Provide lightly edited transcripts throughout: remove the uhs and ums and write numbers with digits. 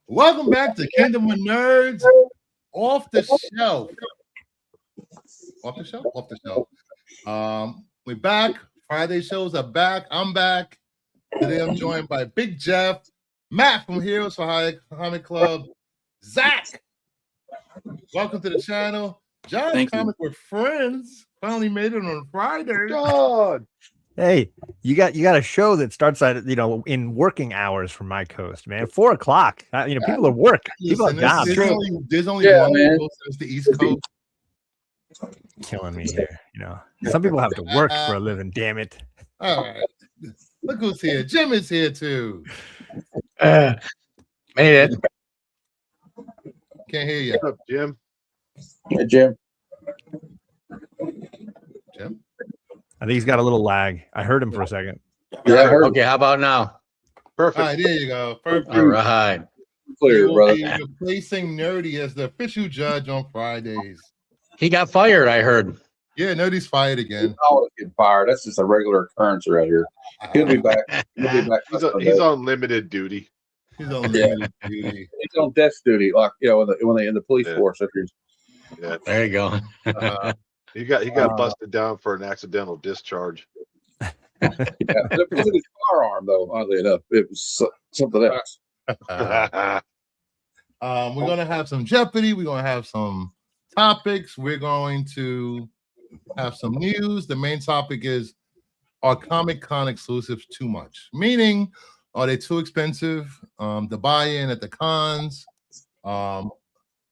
Welcome back to Kingdom of Nerds Off the Shelf. Off the shelf? Off the shelf. We're back. Friday shows are back. I'm back. Today I'm joined by Big Jeff, Matt from Heroes for Hire Comic Club, Zach. Welcome to the channel. John's Comic with Friends finally made it on Friday. God. Hey, you got a show that starts at in working hours from my coast, man. 4 o'clock. People are work. People have jobs. There's only one coast, that's the East Coast. Killing me here. Some people have to work for a living. Damn it! All right, look who's here. Jim is here too. Made it. Can't hear you. What's up, Jim? Hey, Jim. Jim. I think he's got a little lag. I heard him for a second. Yeah, I heard. Okay, how about now? Perfect. All right, there you go. Perfect. All right. Clear, brother. Replacing Nerdy as the official judge on Fridays. He got fired, I heard. Yeah, Nerdy's fired again. Always get fired. That's just a regular occurrence around here. He'll be back. He'll be back. He's on limited duty. He's on limited duty. He's on desk duty, like when they in the police force. Yeah. There you go. He got busted down for an accidental discharge. It wasn't his firearm, though. Oddly enough, it was something else. We're gonna have some Jeopardy. We're gonna have some topics. We're going to have some news. The main topic is: are Comic-Con exclusives too much? Meaning, are they too expensive to buy in at the cons?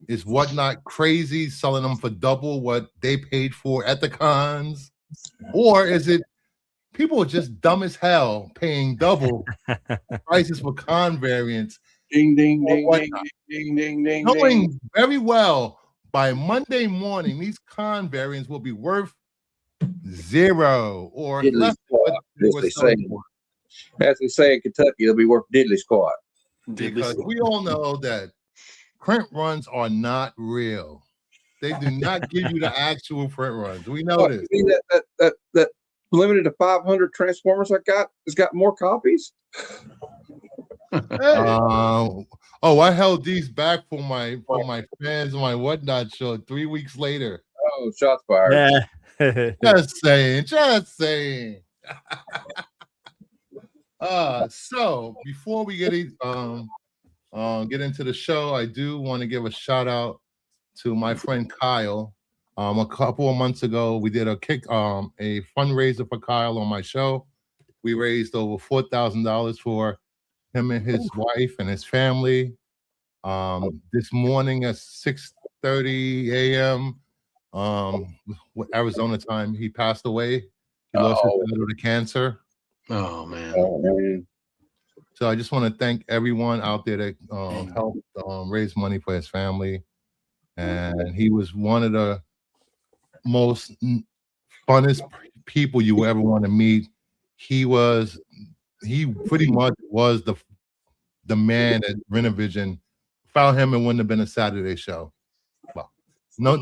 Is Whatnot crazy selling them for double what they paid for at the cons? Or is it people are just dumb as hell paying double prices for con variants? Ding, ding, ding, ding, ding, ding, ding. Knowing very well by Monday morning, these con variants will be worth zero or less. As they say in Kentucky, it'll be worth diddly squat. Because we all know that print runs are not real. They do not give you the actual print runs. We know this. You mean that limited to 500 Transformers has got more copies? I held these back for my fans on my Whatnot show 3 weeks later. Oh, shots fired. Yeah. Just saying. So before we get into the show, I do want to give a shout out to my friend Kyle. A couple of months ago, we did a fundraiser for Kyle on my show. We raised over $4,000 for him and his wife and his family. This morning at 6:30 a.m. Arizona time, he passed away. He lost his battle to cancer. Oh man. So I just want to thank everyone out there that helped raise money for his family. And he was one of the most funnest people you ever want to meet. He pretty much was the man at Renovision. Without him, it wouldn't have been a Saturday show. Well, no,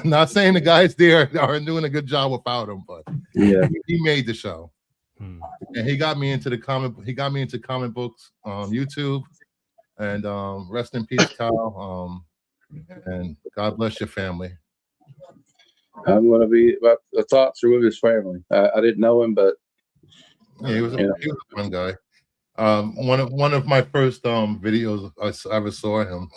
not saying the guys there aren't doing a good job without him, but yeah, he made the show. And he got me into comic books on YouTube. And rest in peace, Kyle. And God bless your family. I'm going to be about the thoughts are with his family. I didn't know him, but yeah, he was a fun guy. One of my first videos I ever saw him.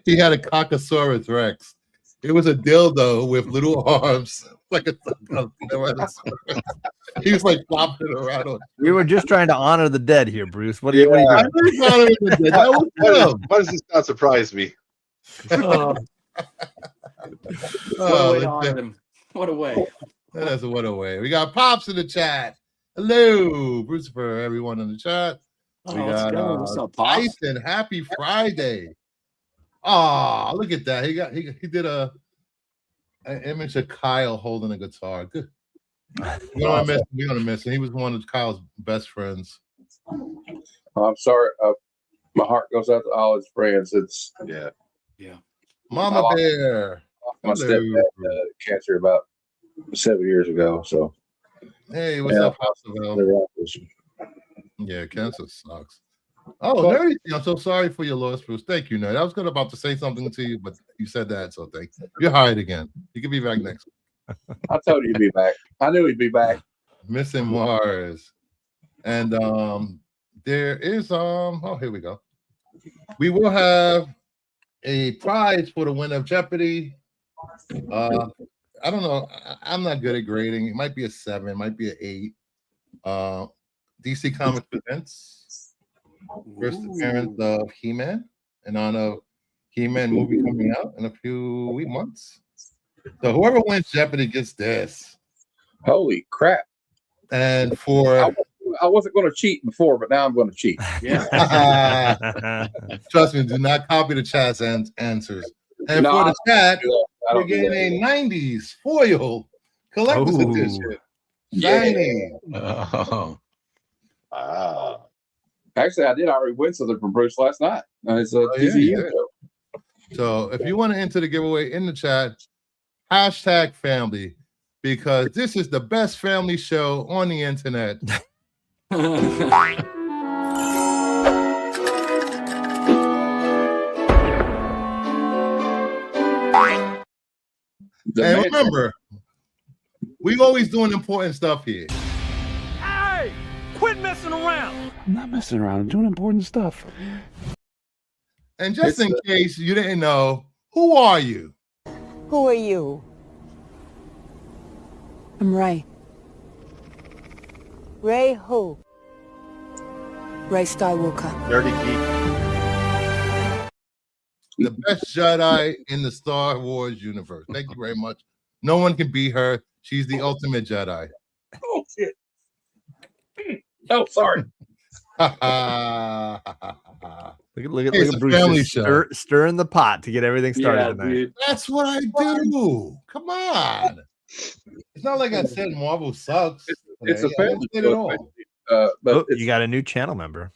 He had a Cockosaurus Rex. It was a dildo with little arms, like he was like flopping it around. We were just trying to honor the dead here, Bruce. What are you doing? Why does this not surprise me? What a way to honor them. What a way. That's what a way. We got Pops in the chat. Hello, Bruce, for everyone in the chat. We got What's up, Pops? Tyson. Happy Friday. Oh, look at that. He did an image of Kyle holding a guitar. Good. We're gonna miss him. He was one of Kyle's best friends. I'm sorry. My heart goes out to all his friends. It's Mama Bear. My stepdad cancer about 7 years ago. So hey, what's up, Houseville? they're all- Yeah, cancer sucks. Oh, But- Nerdy, I'm so sorry for your loss, Bruce. Thank you, Nerd. I was about to say something to you, but you said that, so thank you. You're hired again. You can be back next week. I told you he'd be back. I knew he'd be back. Missing Mars. And there is oh, here we go. We will have a prize for the winner of Jeopardy. I don't know. I'm not good at grading. It might be a 7, it might be an 8. DC Comics presents first appearance of He-Man in honor of He-Man movie coming out in a few months. So whoever wins Jeopardy gets this. Holy crap. And for I wasn't going to cheat before, but now I'm going to cheat. Yeah. trust me, do not copy the chat's answers. And No, for the chat, I we're don't do getting that. a 90s foil collector's Ooh. edition. Yeah. Shiny. Oh. Ah. Actually, I did already win something from Bruce last night. It's a Oh, yeah, TCU you did. show. So if you want to enter the giveaway in the chat, hashtag family, because this is the best family show on the internet. The And man- remember, we always doing important stuff here. Hey, quit messing around. I'm not messing around. I'm doing important stuff. And just It's in case you didn't know, who are you? Who are you? I'm Ray. Ray who? Ray Skywalker. Nerdy geek. The best Jedi in the Star Wars universe. Thank you very much. No one can beat her. She's the ultimate Jedi. Oh, shit. Oh, sorry. Look at It's a Bruce family just show. stirring the pot to get everything started Yeah, tonight. dude. That's what I do. Come on. It's not like I said Marvel sucks. It's a today. I didn't family say it show. at all. But Oh, it's, you got a new channel member.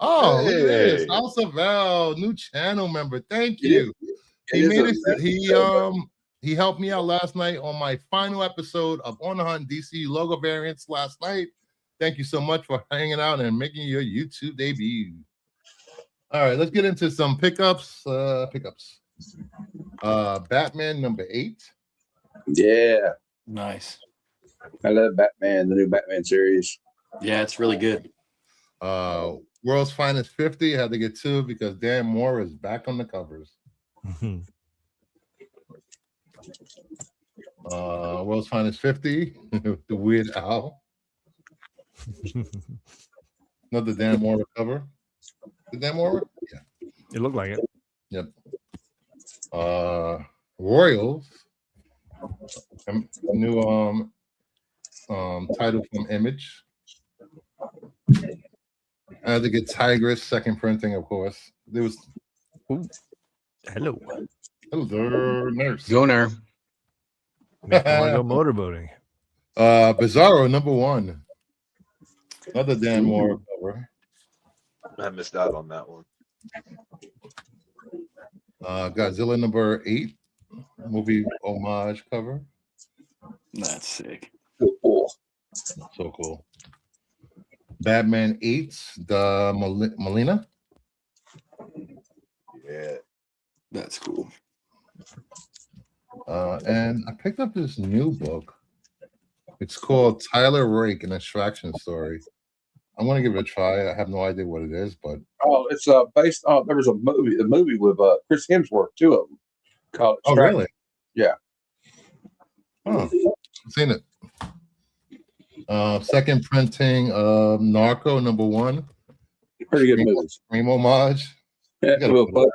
Oh, look at this. Hey. House of Val, new channel member. Thank It you. it He is made a it. family show, He helped me out last night on my final episode of On the Hunt DC logo variants last night. Thank you so much for hanging out and making your YouTube debut. All right, let's get into some pickups. Batman number 8. Yeah. Nice. I love Batman, the new Batman series. Yeah, it's really good. World's Finest 50. Had to get 2 because Dan Moore is back on the covers. World's Finest 50. The Weird Owl. Another Dan Moore cover. The Dan Moore? Yeah. It looked like it. Yep. Royals. A new title from Image. I had to get Tigress, second printing, of course. There was Hello. hello, nurse. Gunner. Make me want to go motorboating. Bizarro number 1. Another Dan Moore cover. I missed out on that one. Godzilla number 8. Movie homage cover. That's sick. Cool. So cool. Batman 8, the Molina. Yeah. That's cool. And I picked up this new book. It's called Tyler Rake, an Extraction Story. I'm gonna give it a try. I have no idea what it is, but Oh, it's based on there was a movie with Chris Hemsworth, 2 of them. Called oh Extraction. really? Yeah. Oh, I've seen it. Second printing of Narco number 1. Pretty good movies. Scream homage. Yeah, gotta Will put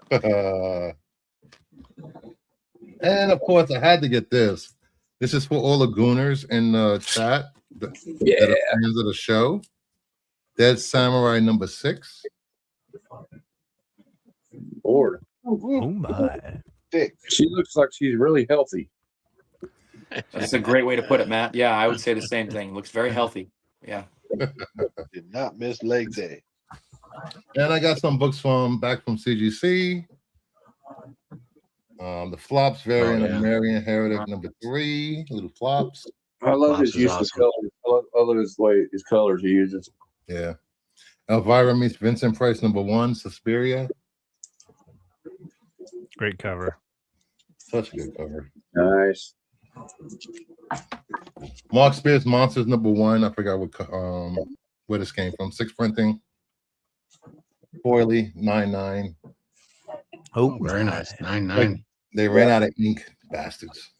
Butler, And of course, I had to get this. This is for all the Gooners in the chat that are fans of the show. Dead Samurai number 6. Lord. Oh my. Thick. She looks like she's really healthy. That's a great way to put it, Matt. Yeah, I would say the same thing. Looks very healthy. Yeah. Did not miss leg day. And I got some books back from CGC. The Flops variant yeah. of Marion Heretic number 3. Little Flops. I love Flops his is use awesome. of colors. I love his colors he uses. Yeah. Elvira meets Vincent Price, #1, Suspiria. Great cover. Such a good cover. Nice. Mark Spears, Monsters, #1. I forgot where this came from. 6 printing. Foily, 9.9. Oh, Very nice. 9.9. Like, they ran out of ink, bastards.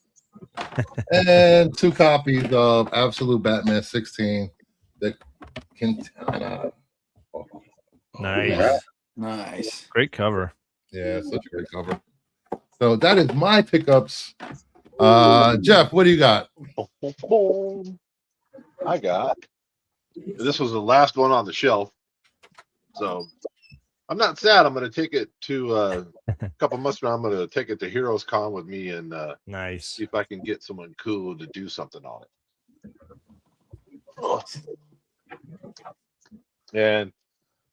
And 2 copies of Absolute Batman 16. The Quintana. nice. Nice. Great cover. Yeah, such a great cover. So that is my pickups. Jeff, what do you got? I got. This was the last one on the shelf, so I'm not sad. I'm going to take it to a couple months from now. I'm going to take it to Heroes Con with me and Nice. see if I can get someone cool to do something on it. And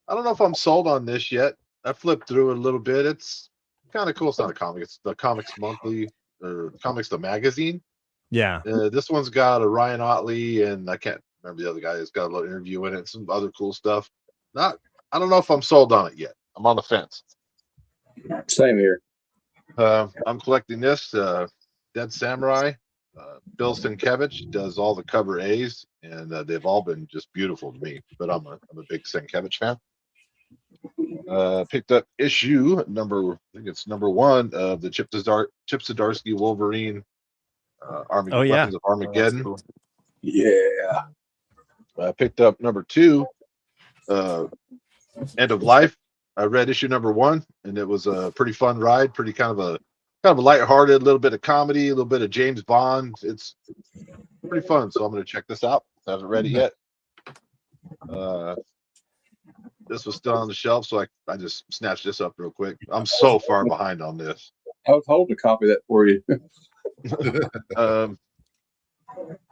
I don't know if I'm sold on this yet. I flipped through it a little bit. It's kind of cool. It's not a comic. It's the Comics Monthly or Comics the Magazine. Yeah. This one's got a Ryan Otley and I can't remember the other guy. It's got a little interview in it, some other cool stuff. I don't know if I'm sold on it yet. I'm on the fence. Same here. I'm collecting this Dead Samurai. Bill Sienkiewicz does all the cover A's, and they've all been just beautiful to me. But I'm a big Sienkiewicz fan. Picked up issue number, I think it's #1 of the Chip Zdarsky Wolverine Weapons of Armageddon. Cool. Yeah. I picked up #2, End of Life. I read issue #1, and it was a pretty fun ride. Pretty kind of a lighthearted, a little bit of comedy, a little bit of James Bond. It's pretty fun. So I'm going to check this out. I haven't read it yet. This was still on the shelf, so I just snatched this up real quick. I'm so far behind on this. I was holding a copy of that for you.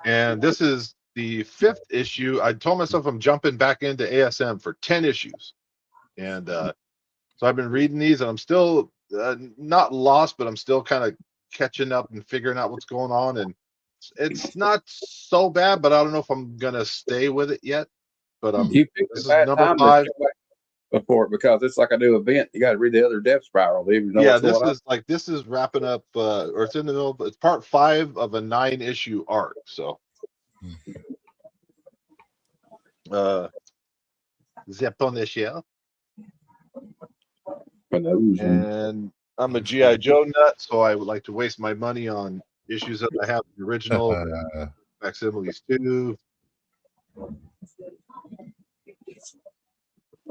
And this is the 5th issue. I told myself I'm jumping back into ASM for 10 issues. And so I've been reading these, and I'm still not lost, but I'm still kind of catching up and figuring out what's going on. And it's not so bad, but I don't know if I'm going to stay with it yet. But You picked this a bad is time #5. to come back before it because it's like a new event. You got to read the other Death Spiral. Even know Yeah, what's this is wrapping up, or it's in the middle. It's part 5 of a 9-issue arc. So, Zeponishia. And I'm a G.I. Joe nut, so I would like to waste my money on issues that I have the original facsimiles too.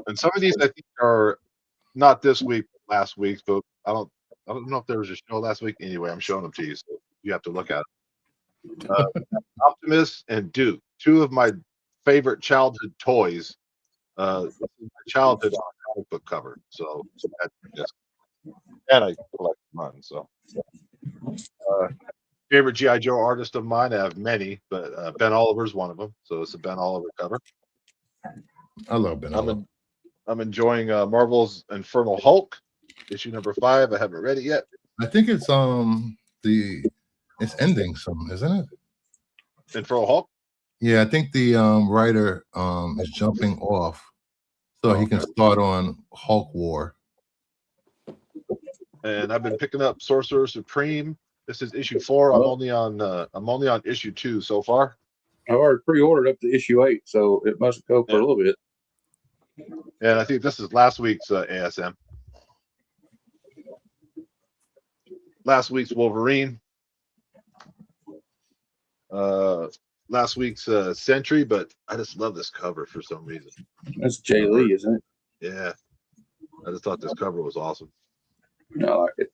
And some of these I think are not this week, last week, but I don't know if there was a show last week. Anyway, I'm showing them to you, so you have to look at it. Optimus and Duke, 2 of my favorite childhood toys. My childhood comic book cover. So and I collect mine. So favorite G.I. Joe artist of mine. I have many, but Ben Oliver's one of them. So it's a Ben Oliver cover. I love Ben Oliver. I'm enjoying Marvel's Infernal Hulk, issue #5. I haven't read it yet. I think it's it's ending some, isn't it? Infernal Hulk? Yeah, I think the writer is jumping off so he can start on Hulk War. And I've been picking up Sorcerer Supreme. This is issue 4. I'm only on issue 2 so far. I've already pre-ordered up to issue 8, so it must go for a little bit. And I think this is last week's ASM. Last week's Wolverine. Last week's Sentry, but I just love this cover for some reason. That's Jay Lee, isn't it? Yeah. I just thought this cover was awesome. I like it.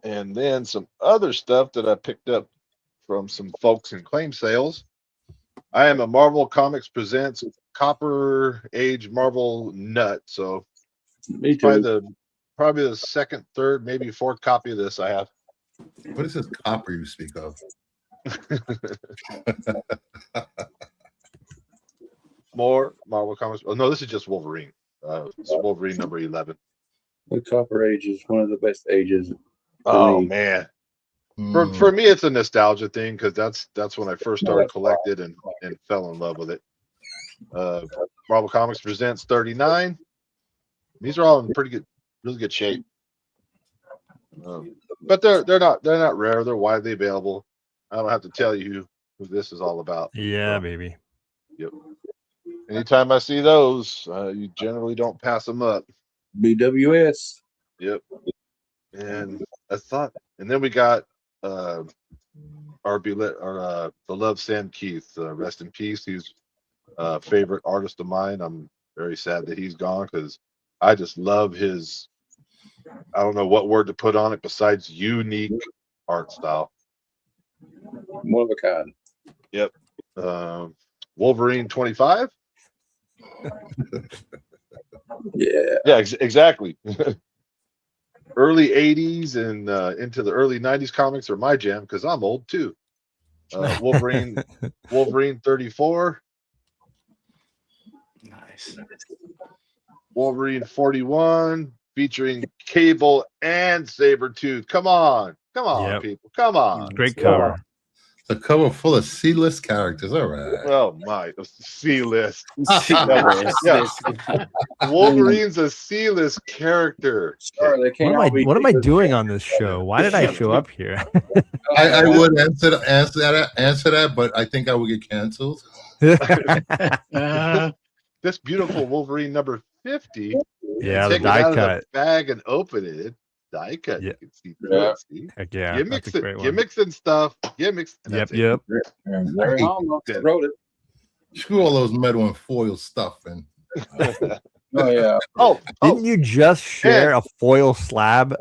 And then some other stuff that I picked up from some folks in claim sales. I am a Marvel Comics Presents Copper Age Marvel nut. So Me too. Probably the second, third, maybe fourth copy of this I have. What is this copper you speak of? More Marvel Comics. Oh no, this is just Wolverine. It's Wolverine #11. The Copper Age is one of the best ages. Oh me. man. For me, it's a nostalgia thing because that's when I first started collected and fell in love with it. Marvel Comics Presents 39. These are all in really good shape. But they're not rare. They're widely available. I don't have to tell you who this is all about. Yeah, baby. Yep. Anytime I see those, you generally don't pass them up. BWS. Yep. And and then we got our beloved Sam Keith. Rest in peace. He's a favorite artist of mine. I'm very sad that he's gone because I just love his. I don't know what word to put on it besides unique art style. One of a kind. Yep. Wolverine 25. Yeah. Exactly. Early 80s and into the early 90s comics are my jam because I'm old too. Wolverine 34. Nice. Wolverine 41 featuring Cable and Sabretooth. Come on, Yep. people. Come on. Great cover. A cover full of C-list characters. All right. Oh my, C-list. Yeah. Wolverine's a C-list character. Sorry, they can't all be What am I doing on this show? Why did I show up here? I would answer that, but I think I would get canceled. This beautiful Wolverine number 50. Yeah, the Take it out die of cut. the bag and open it. Die cut. Yeah. You can see through it. See? Heck yeah, Gimmicks, that's a great one. gimmicks and stuff. Gimmicks. And Yep, that's it. yep. Larry Hall wrote it. Screw all those metal and foil stuff. And Oh yeah. Didn't you just share a foil slab?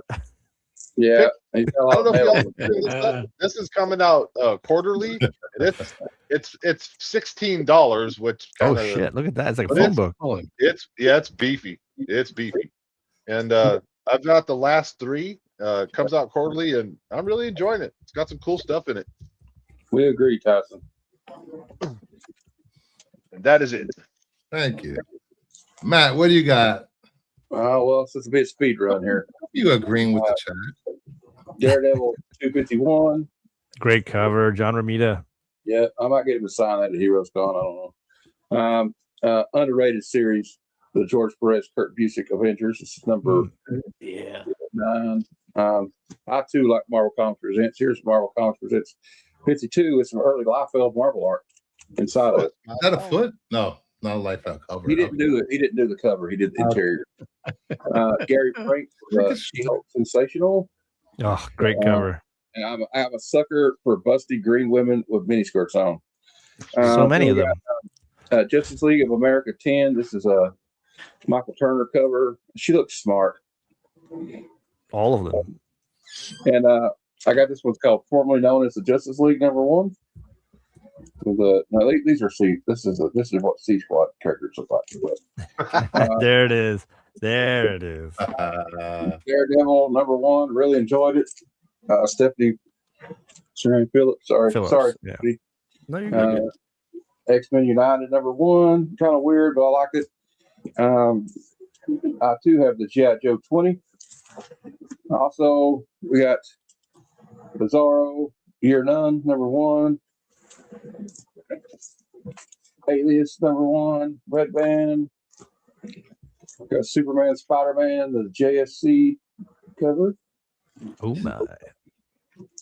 Yeah. I don't know if y'all this is coming out quarterly. And it's $16, which Oh kinda, shit! Look at that. It's like a but phone book. it's beefy. It's beefy. And I've got the last 3. Comes out quarterly, and I'm really enjoying it. It's got some cool stuff in it. We agree, Tyson. And that is it. thank you. Matt, what do you got? Well, it's a bit speed run here. You agreeing with the chat? Daredevil 251. Great cover, John Romita. Yeah, I might get him to sign that at Heroes Con. I don't know. Underrated series, the George Perez, Kurt Busiek Avengers. This is number 9. I too like Marvel Comics Presents. Here's Marvel Comics Presents 52 with some early Liefeld Marvel art inside of it. Is that a foot? No, not a life out cover. He didn't do it. He didn't do the cover. He did the interior. Gary Frank, She-Hulk Sensational. Oh, great cover. And I'm a sucker for busty green women with miniskirts on. So many of them. Justice League of America 10. This is a Michael Turner cover. She looks smart. All of them. And I got this one called formerly known as the Justice League #1. These are C. This is what C Squad characters look like. There it is. There it is. Daredevil #1. Really enjoyed it. Stephanie, Phillips. Sorry. Yeah. No, you're good. X-Men United #1. Kind of weird, but I like it. I too have the G.I. Joe 20. Also, we got Bizarro Year None #1. Alias #1. Red Band. Got Superman, Spider-Man, the JSC cover. Oh my.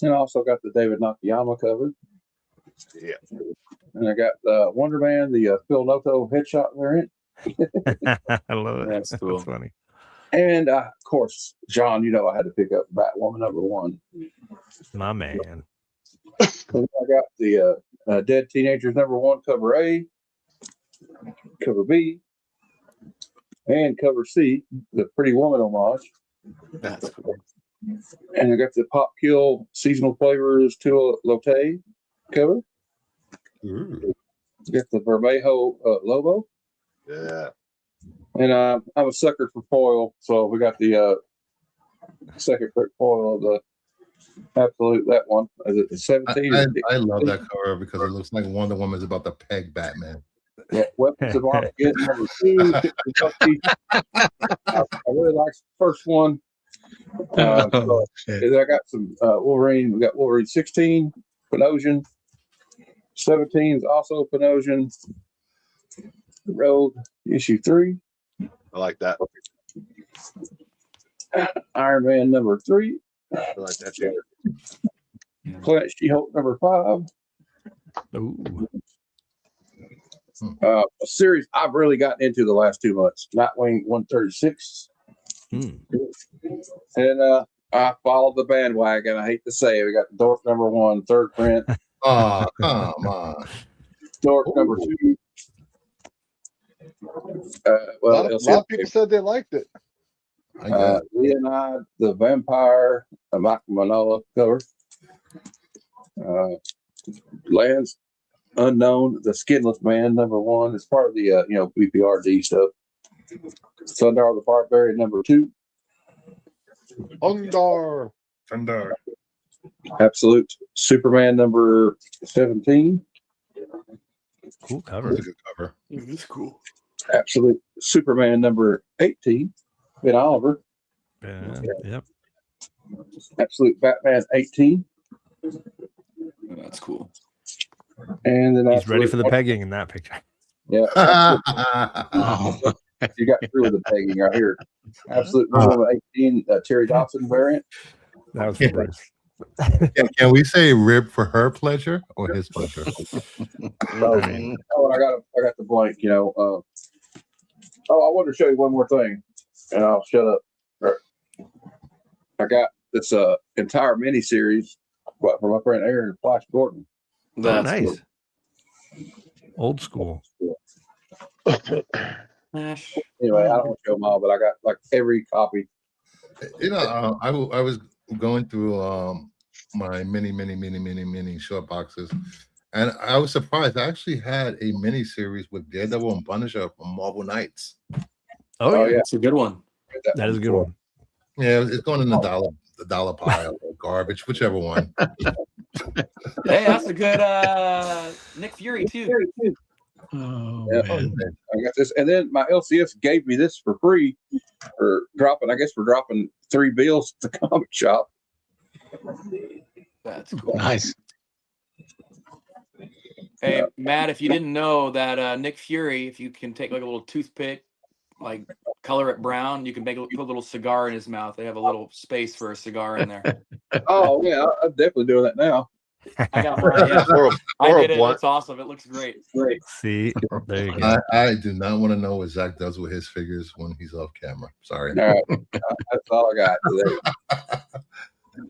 And I also got the David Nakayama cover. Yeah. And I got Wonder Man, the Phil Noto headshot variant. I love it. That's cool. That's funny. And of course, John, you know I had to pick up Batwoman #1. My man. And I got the Dead Teenagers #1 cover A, cover B, and cover C, the Pretty Woman homage. That's cool. And I got the Pop Kill Seasonal Flavors Tula Lotte cover. Got the Vermejo Lobo. Yeah. And I'm a sucker for foil, so we got the second foil of the Absolute, that one. Is it the 17? I love that cover because it looks like Wonder Woman's about to peg Batman. Yeah, Weapons of Armageddon #2. I really like the first one. So I got some Wolverine. We got Wolverine 16, Panosian. 17 is also Panosian. Road, issue 3. I like that. Iron Man number 3. I like that too. Planet She-Hulk number 5. Ooh. A series I've really gotten into the last 2 months. Nightwing 136. And I followed the bandwagon. I hate to say it. We got Dork number 1, third print. Oh, come on. Dork number 2. A lot of people said they liked it. I got Leonide, the Vampire, Mike Manola cover. Lands Unknown, the Skinless Man, number 1. It's part of the BPRD stuff. Sundar the Barbarian, number 2. Undar. Absolute Superman, number 17. Cool cover. That's a good cover. It's cool. Absolute Superman, number 18. Ben Oliver. Yep. Absolute Batman, 18. That's cool. And then He's ready for the pegging in that picture. Yeah. Oh, You got through with the pegging right here. Absolute number 18, Terry Dawson variant. That was for Bruce. Can we say rib for her pleasure or his pleasure? Oh, I got the blank. I wanted to show you one more thing, and I'll shut up. I got this entire miniseries from my friend Aaron Flash Gordon. That's nice. cool. Old school. Flash. Anyway, I don't want to show them all, but I got like every copy. I was going through my mini short boxes, and I was surprised. I actually had a mini series with Daredevil and Punisher from Marvel Knights. Oh, yeah. That's a good one. That is a good one. Yeah, it's going in the dollar pile or garbage, whichever one. Hey, that's a good Nick Fury too. oh Yeah. man. I got this, and then my LCS gave me this for free for dropping. I guess for dropping 3 bills at the comic shop. That's cool. Nice. Hey, Matt, if you didn't know that Nick Fury, if you can take like a little toothpick, like color it brown, you can put a little cigar in his mouth. They have a little space for a cigar in there. Oh yeah, I'm definitely doing that now. I got mine. Yeah. I did it. It's awesome. It looks great. See, there you go. I do not want to know what Zach does with his figures when he's off camera. Sorry. All right. That's all I got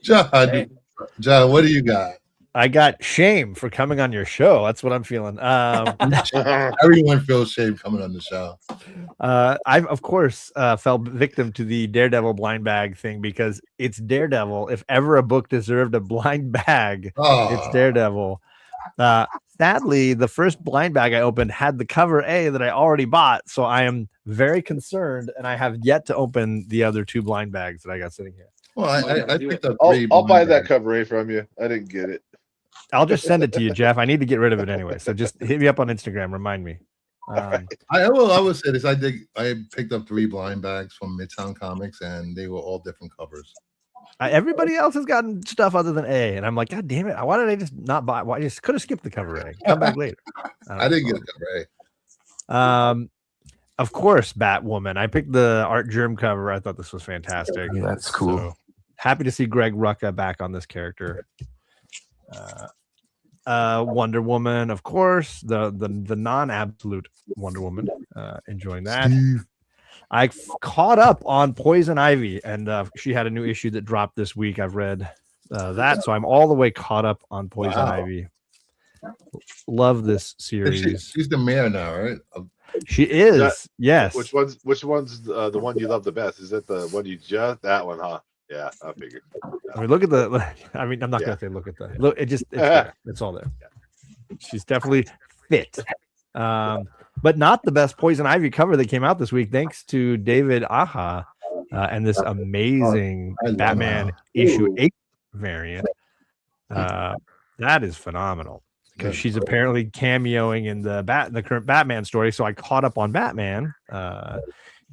today. John, what do you got? I got shame for coming on your show. That's what I'm feeling. Everyone feels shame coming on the show. I, of course, fell victim to the Daredevil blind bag thing because it's Daredevil. If ever a book deserved a blind bag, it's Daredevil. Sadly, the first blind bag I opened had the cover A that I already bought, so I am very concerned, and I have yet to open the other 2 blind bags that I got sitting here. Well, I picked up I'll 3. buy that cover A from you. I didn't get it. I'll just send it to you, Jeff. I need to get rid of it anyway, so just hit me up on Instagram. Remind me. I would say this. I picked up 3 blind bags from Midtown Comics, and they were all different covers. Everybody else has gotten stuff other than A, and I'm like, God damn it! Why did I just not buy? Why I just could have skipped the cover A? Come back later. I didn't get a cover A. Of course, Batwoman. I picked the Art Germ cover. I thought this was fantastic. Yeah, that's cool. So, happy to see Greg Rucka back on this character. Wonder Woman, of course, the non-absolute Wonder Woman. Enjoying that. I caught up on Poison Ivy, and she had a new issue that dropped this week. I've read that, so I'm all the way caught up on Poison Ivy. Love this series. She's the mayor now, right? She is. Yes. Which one's the one you love the best? Is it the one you just that one, huh? Yeah, I figured. I mean, look at the. I mean, I'm not gonna say look at the. Look, it's there. It's all there. She's definitely fit, but not the best Poison Ivy cover that came out this week. Thanks to David Aja and this amazing Batman issue 8 variant. That is phenomenal because she's apparently cameoing in the current Batman story. So I caught up on Batman.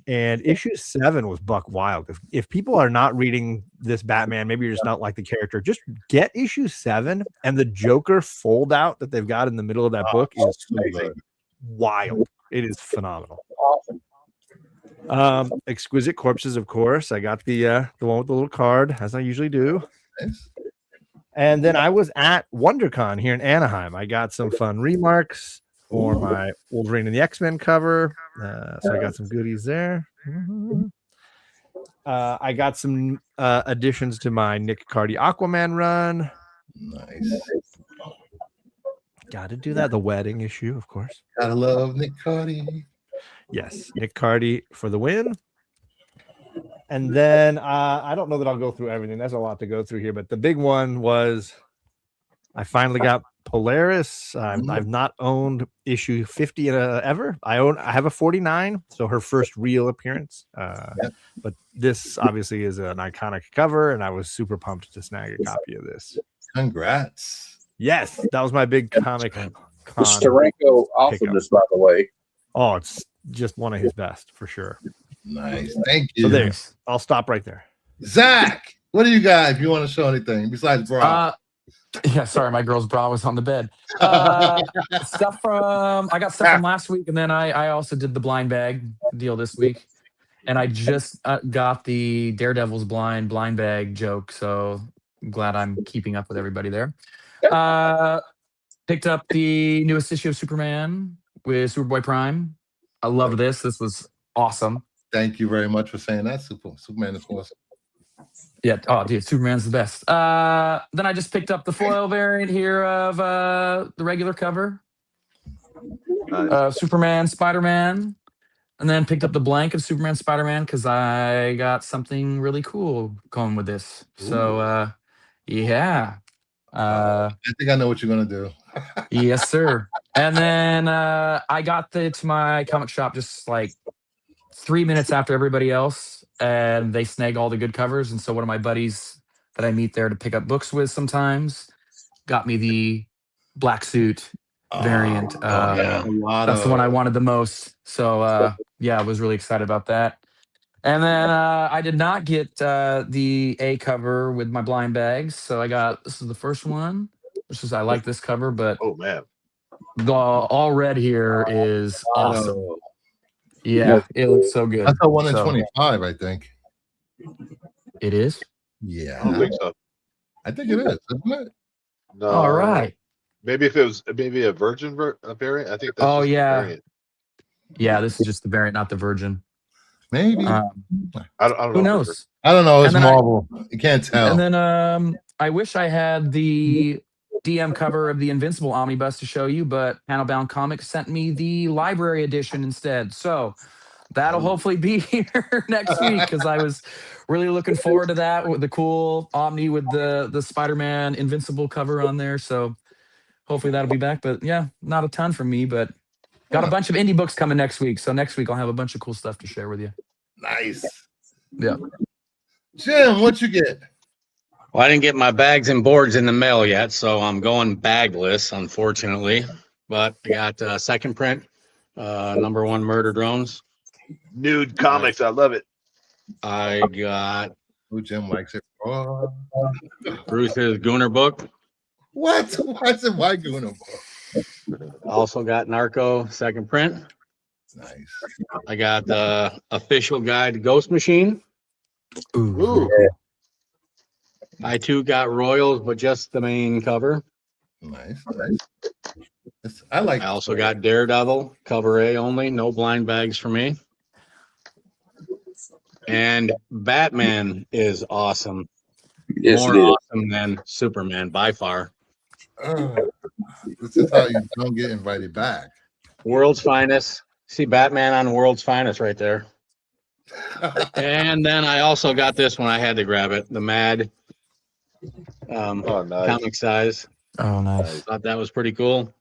And issue 7 was buck wild. If people are not reading this Batman, maybe you're just not like the character, just get issue 7 and the Joker fold out that they've got in the middle of that book is wild. It is phenomenal. Awesome. Exquisite Corpses, of course. I got the one with the little card, as I usually do. Nice. And then I was at WonderCon here in Anaheim. I got some fun remarks for my Wolverine and the X-Men cover. So I got some goodies there. I got some additions to my Nick Cardy Aquaman run. Nice. Got to do that. The wedding issue, of course. Gotta love Nick Cardy. Yes, Nick Cardy for the win. And then I don't know that I'll go through everything. There's a lot to go through here, but the big one was I finally got Polaris. I've not owned issue 50 ever. I have a 49, so her first real appearance. But this obviously is an iconic cover, and I was super pumped to snag a copy of this. Congrats. Yes, that was my big comic con. Steranko offered pickup. this, by the way. Oh, it's just one of his best for sure. Nice. Thank you. So there, I'll stop right there. Zach, what do you got if you want to show anything besides bra? Yeah, sorry, my girl's bra was on the bed. Stuff from I got stuff from last week, and then I also did the blind bag deal this week, and I just got the Daredevil's blind bag joke. So I'm glad I'm keeping up with everybody there. Picked up the newest issue of Superman with Superboy Prime. I loved this. This was awesome. Thank you very much for saying that. Superman is awesome. Yeah. Oh, dude, Superman's the best. Then I just picked up the foil variant here of the regular cover. Superman, Spider-Man. And then picked up the blank of Superman, Spider-Man because I got something really cool going with this. So, yeah. I think I know what you're going to do. Yes, sir. And then I got to my comic shop just like 3 minutes after everybody else, and they snag all the good covers. And so one of my buddies that I meet there to pick up books with sometimes got me the black suit variant. That's the one I wanted the most. So yeah, I was really excited about that. And then I did not get the A cover with my blind bags. So this is the first one. I like this cover, but Oh man, the all red here is awesome. Yeah, it looks so good. That's a 1 in 25, I think. It is? Yeah. I don't think so. I think it is, isn't it? No. All right. Maybe if it was a virgin variant, I think that's Oh, just yeah. the variant. Yeah, this is just the variant, not the virgin. Maybe. I don't know. Who knows? I don't know. It's And then Marvel. You can't tell. And then I wish I had the DM cover of the Invincible Omnibus to show you, but Panelbound Comics sent me the library edition instead. So that'll hopefully be here next week because I was really looking forward to that with the cool Omni with the Spider-Man Invincible cover on there. So hopefully that'll be back. But yeah, not a ton from me, but got a bunch of indie books coming next week. So next week I'll have a bunch of cool stuff to share with you. Nice. Yeah. Jim, what you get? Well, I didn't get my bags and boards in the mail yet, so I'm going bagless, unfortunately. But I got second print, #1 Murder Drones. Nude comics, I love it. I got Jim likes it. Oh. Bruce's Gooner book. What? What's in my Gooner book? Also got Narco second print. Nice. I got the official guide to Ghost Machine. Ooh. I too got Royals, but just the main cover. Nice. I like. I also got Daredevil cover A only, no blind bags for me. And Batman is awesome. Yes, More it is. awesome than Superman by far. This is how you don't get invited back. World's Finest. See Batman on World's Finest right there. And then I also got this one. I had to grab it. The Mad Nice. comic size. Oh, nice. Thought that was pretty cool.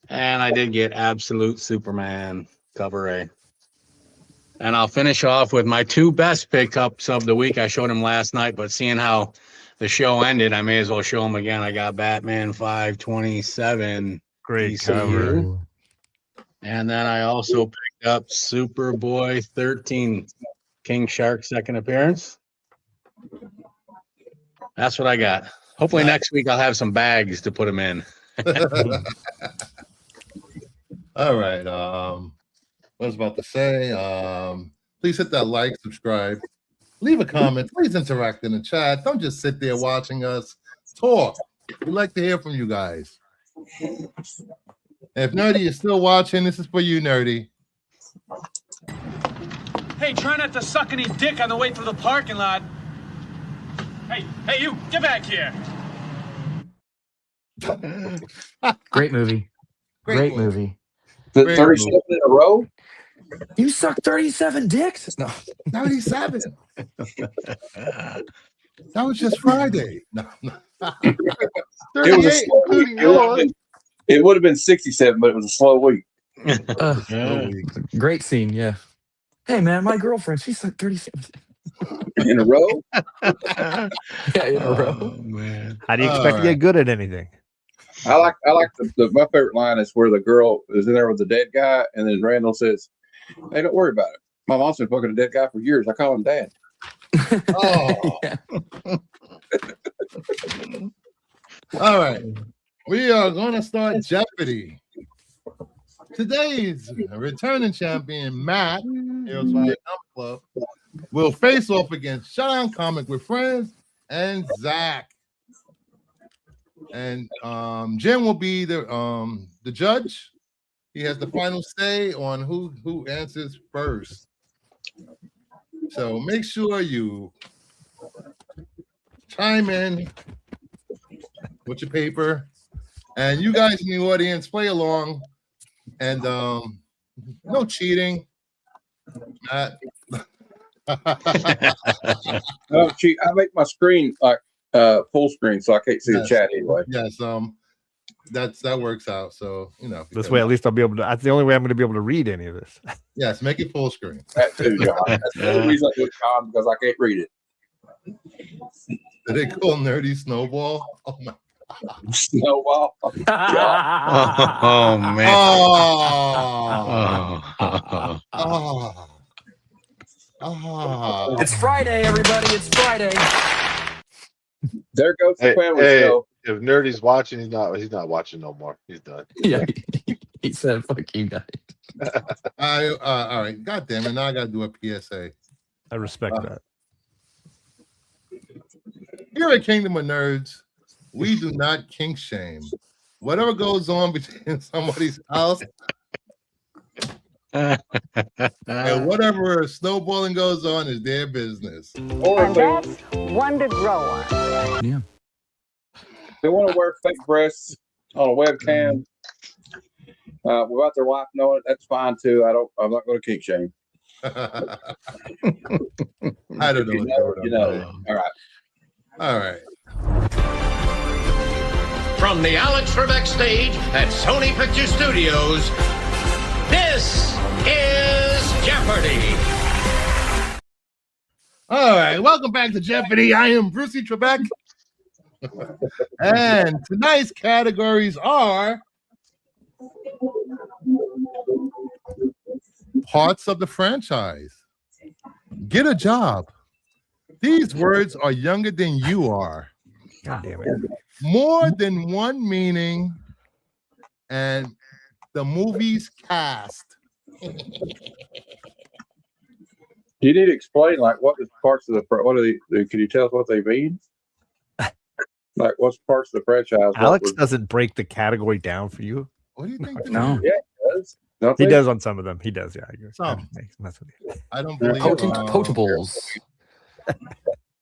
And I did get Absolute Superman cover A. And I'll finish off with my two best pickups of the week. I showed them last night, but seeing how the show ended, I may as well show them again. I got Batman 527. Great ECU. cover. And then I also picked up Superboy 13, King Shark second appearance. That's what I got. Hopefully next week I'll have some bags to put them in. All right. What I was about to say. Please hit that like, subscribe, leave a comment. Please interact in the chat. Don't just sit there watching us talk. We'd like to hear from you guys. And if Nerdy is still watching, this is for you, Nerdy. Hey, try not to suck any dick on the way through the parking lot. Hey, you, get back here. Great movie. Great movie. The Great 37 in a row? You suck 37 dicks? No. 37. That was just Friday. No. 38, including yours. It would have been 67, but it was a slow week. Great scene, yeah. Hey man, my girlfriend, she sucked 37 In a row? yeah, in a row. Oh, man. How do you expect to get good at anything? I like my favorite line is where the girl is in there with the dead guy, and then Randall says, "Hey, don't worry about it. My mom's been fucking a dead guy for years. I call him Dad." Oh. Yeah. All right. We are going to start Jeopardy. Today's returning champion, Matt, Heroes Fire Comic Club, will face off against Sean Comic with Friends and Zach. And Jim will be the judge. He has the final say on who answers first. So make sure you chime in with your paper, and you guys in the audience play along. And no cheating. Matt. Oh, gee, I make my screen like full screen, so I can't see the chat anyway. Yes, that works out. So This way, at least I'll be able to. That's the only way I'm going to be able to read any of this. Yes, make it full screen. That too, John. That's the only reason I do it, John, because I can't read it. Did they call Nerdy Snowball? Oh my Snowball. Oh, man. Oh. It's Friday, everybody. It's Friday. There goes the family Hey, show. if Nerdy's watching, he's not watching no more. He's done. Yeah, he said, "Fuck you guys." All right. God damn it! Now I got to do a PSA. I respect that. Here at Kingdom of Nerds, we do not kink shame. Whatever goes on between somebody's house and whatever snowballing goes on is their business. Or if That's one to grow on. Yeah. they want to wear fake breasts on a webcam without their wife knowing it, that's fine too. I'm not going to kink shame. I don't know. All right. All right. From the Alex Trebek stage at Sony Picture Studios, this is Jeopardy! All right. Welcome back to Jeopardy. I am Brucey Trebek. And tonight's categories are parts of the franchise. Get a job. These words are younger than you are. God damn it. More than one meaning, and the movie's cast. Do you need to explain what is parts of what are they? Can you tell us what they mean? Like what's parts of the franchise? Alex doesn't break the category down for you. What do you think? No. Yeah, he does. Don't He they? does on some of them. He does, yeah. Some. That's what he- I don't believe Potables.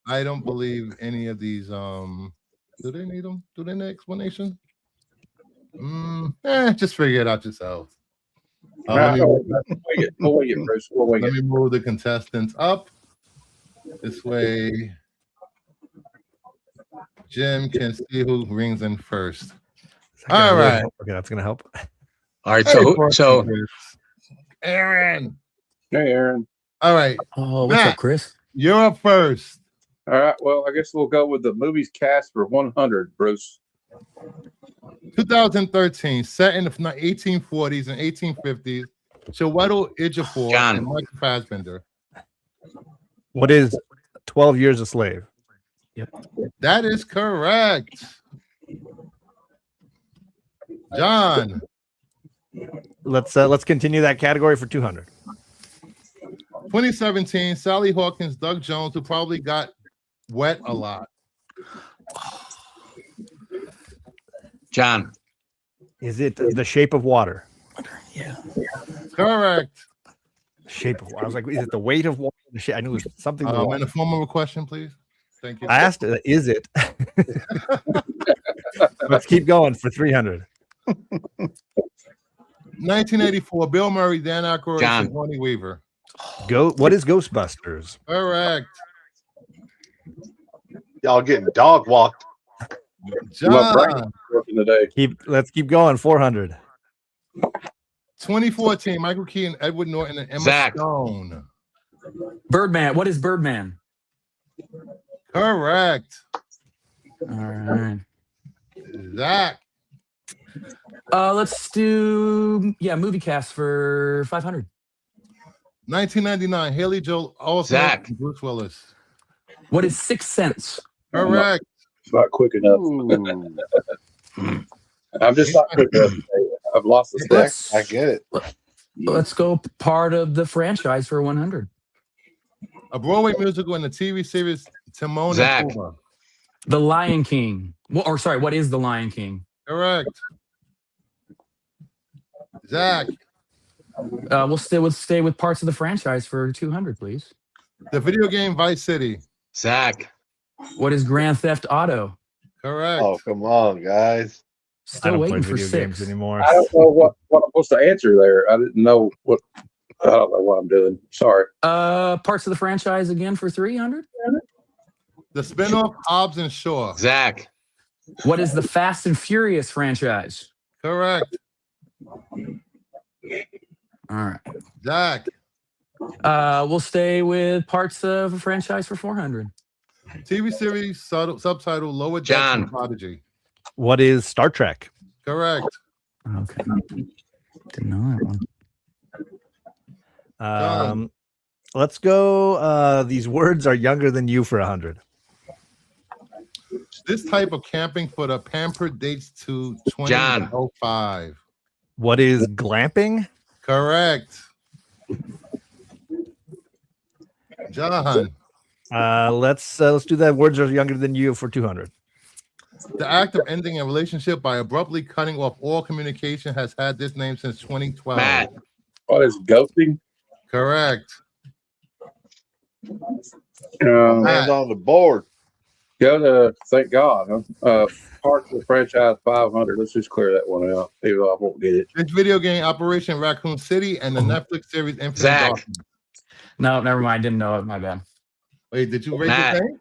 I don't believe any of these. Do they need them? Do they need explanation? Just figure it out yourself. Let me move the contestants up. This way, Jim can see who rings in first. All right. Okay, that's gonna help. All right. Hey, So Aaron. Hey, Aaron. All right. Oh, what's Matt. up, Chris? You're up first. All right. Well, I guess we'll go with the movie's cast for 100, Bruce. 2013, set in the 1840s and 1850s. Chiwetel Ejiofor John. and Michael Fassbender. What is 12 Years a Slave? That is correct. John. let's continue that category for 200. 2017, Sally Hawkins, Doug Jones, who probably got wet a lot. John. Is it The Shape of Water? Yeah. Correct. Shape of Water. I was like, is it The Weight of Water? I knew it was something. In the form of a question, please. Thank you. I asked, is it? Let's keep going for 300. 1984, Bill Murray, Dan Aykroyd, John. Sigourney Weaver. What is Ghostbusters? Correct. Y'all getting dog walked. John. Let's keep going. 400. 2014, Michael Keaton, Edward Norton, and Emma Zach. Stone. Birdman. What is Birdman? Correct. All right. Zach. Let's do movie cast for 500. 1999, Haley Joel Osment, Zach. and Bruce Willis. What is Sixth Sense? Correct. It's not quick enough. I'm just not quick enough. I've lost the stack. I get it. Let's go part of the franchise for 100. A Broadway musical and the TV series Timon Zach. and Pumbaa. The Lion King. What is The Lion King? Correct. Zach. We'll stay with parts of the franchise for 200, please. The video game Vice City. Zach. What is Grand Theft Auto? Correct. Oh, come on, guys. I Still don't waiting play for video 6 games anymore. I don't know what I'm supposed to answer there. I didn't know what. I don't know what I'm doing. Sorry. Parts of the franchise again for 300. The spinoff Hobbs and Shaw. Zach. What is the Fast and Furious franchise? Correct. All right. Zach. We'll stay with parts of a franchise for 400. TV series subtitle Lower Decks John. and Prodigy. What is Star Trek? Correct. Okay. Didn't know that one. Let's go. These words are younger than you for 100. This type of camping for the pampered dates to John. 2005. What is glamping? Correct. John. Let's do that. Words are younger than you for 200. The act of ending a relationship by abruptly cutting off all communication has had this name since 2012. Matt. What is ghosting? Correct. Hands on the board. Go to thank God. Huh? Parts of the franchise 500. Let's just clear that one out. Even though I won't get it. This video game Operation Raccoon City and the Netflix series Infinite Zach. Darkness. No, never mind. Didn't know it. My bad. Wait, did you raise Matt. your thing?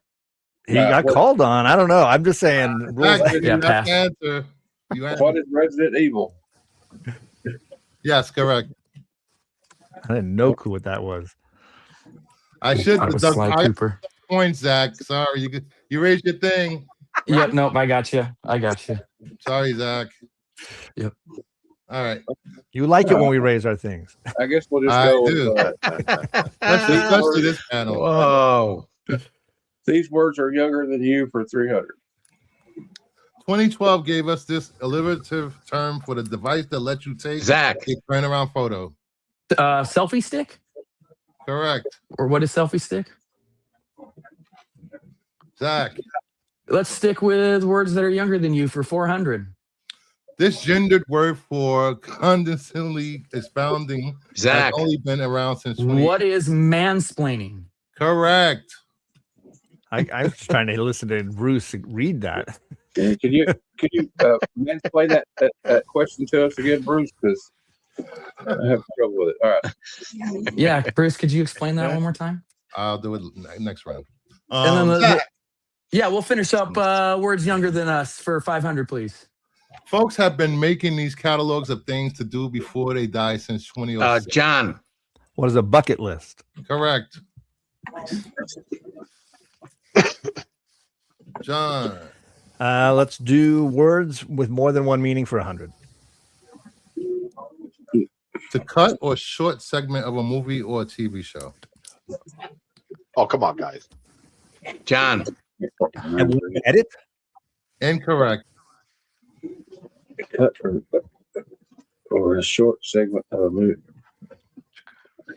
He got called on. I don't know. I'm just saying. Rules. Zach, you Yeah, have pass. to answer. You answer. What is Resident Evil? Yes, correct. I had no clue what that was. I should That have was done Sly 5 Cooper. points, Zach. Sorry, you raised your thing. Yep. Nope. I got you. Sorry, Zach. Yep. All right. You like it when we raise our things. I guess we'll just I go do. with Especially this panel. Whoa. these words are younger than you for 300. 2012 gave us this alliterative term for the device that lets you take Zach. a turnaround photo. Selfie stick? Correct. Or what is selfie stick? Zach. Let's stick with words that are younger than you for 400. This gendered word for condescendingly expounding Zach. has only been around since 20. What is mansplaining? Correct. I was just trying to listen to Bruce read that. Can you mansplain that question to us again, Bruce? Because I have trouble with it. All right. Yeah, Bruce, could you explain that one more time? I'll do it next round. And then Zach, we'll finish up words younger than us for 500, please. folks have been making these catalogs of things to do before they die since 2006. John. What is a bucket list? Correct. John. Let's do words with more than one meaning for 100. To cut or short segment of a movie or a TV show. Oh, come on, guys. John. Edit? Incorrect. Or a short segment of a movie.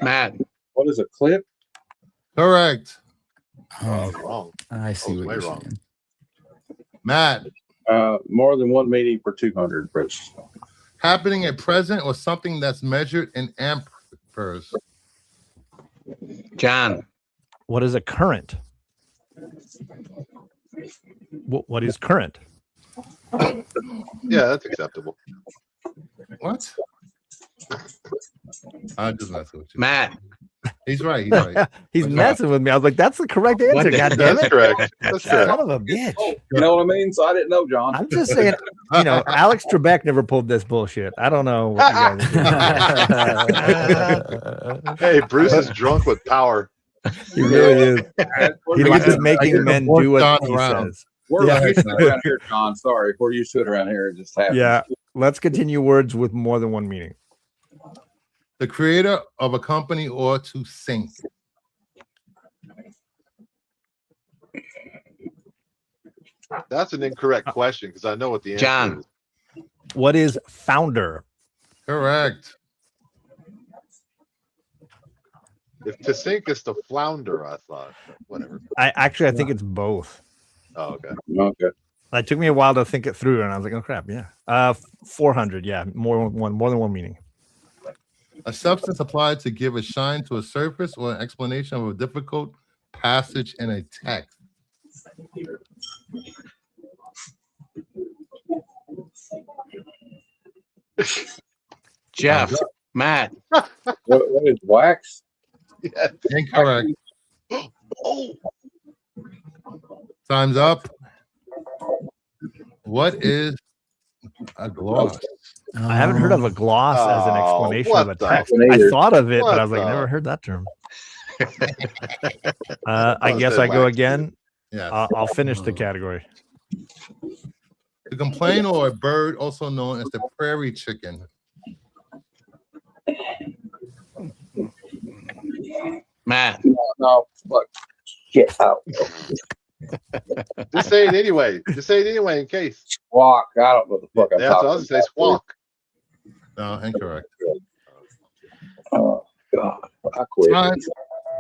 Matt. What is a clip? Correct. Wrong. I see was what way you're wrong. saying. Matt, More than one meeting per 200. Chris. happening at present or something that's measured in amperes. John. What is a current? What is current? Yeah, that's acceptable. What? I'm just messing with you. Matt. He's right. He's right. He's messing with me. I was like, that's the correct answer. What the- God damn That's it. correct. That's correct. Son of a bitch. You know what I mean? So I didn't know, John. I'm just saying, Alex Trebek never pulled this bullshit. I don't know what you guys are doing. Hey, Bruce is drunk with power. He really is. He likes I making get men to do what John he around. says. We're Yeah. used to it around here, John. Sorry. We're used to it around here. It just happens. Yeah. Let's continue words with more than one meaning. The creator of a company or to sink. That's an incorrect question because I know what the answer John. is. What is founder? Correct. If to sink is to flounder, I thought. Whatever. I think it's both. Oh, okay. Okay. It took me a while to think it through, and I was like, "Oh crap, yeah." 400, yeah, more than one meaning. A substance applied to give a shine to a surface or an explanation of a difficult passage in a text. Jeff. Matt. What is wax? Yeah. Incorrect. Oh, Time's up. What is a gloss? I haven't heard of a gloss as an Oh, explanation what of a the- text. Me I neither. thought of it, but What I was like, the- never heard that term. I I was guess saying I go wax, again. Yeah. I'll finish the category. To complain or a bird, also known as the prairie chicken. Matt. No. Look. Get out. just say it anyway. Just say it anyway in case. Walk. I don't know what the fuck I'm That's what I talking was going to say. Squawk. No, incorrect. Oh, God. I quit.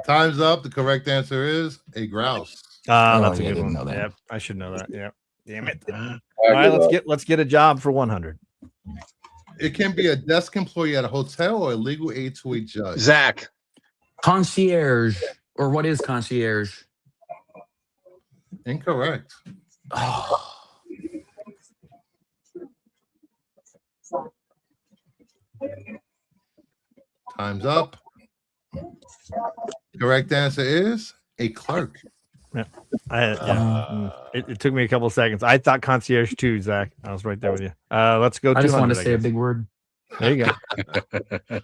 Time's up. The correct answer is a grouse. That's a yeah, I good didn't one. know that. Yeah, I should know that. Yeah. Damn it. I All right, give up. let's get a job for 100. It can be a desk employee at a hotel or a legal aid to a judge. Zach. Concierge. Or what is concierge? Incorrect. Oh, Time's up. Correct answer is a clerk. It took me a couple of seconds. I thought concierge too, Zach. I was right there with you. Let's go. I just wanted 200, to say a guess. big word. There you go.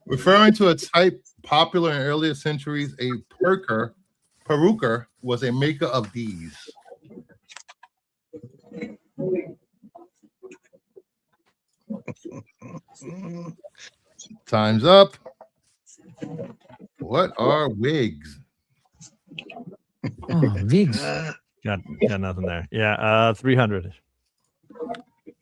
Referring to a type popular in earlier centuries, a peruker was a maker of these. Time's up. What are wigs? Oh, Vigs. Got nothing there. Yeah, 300.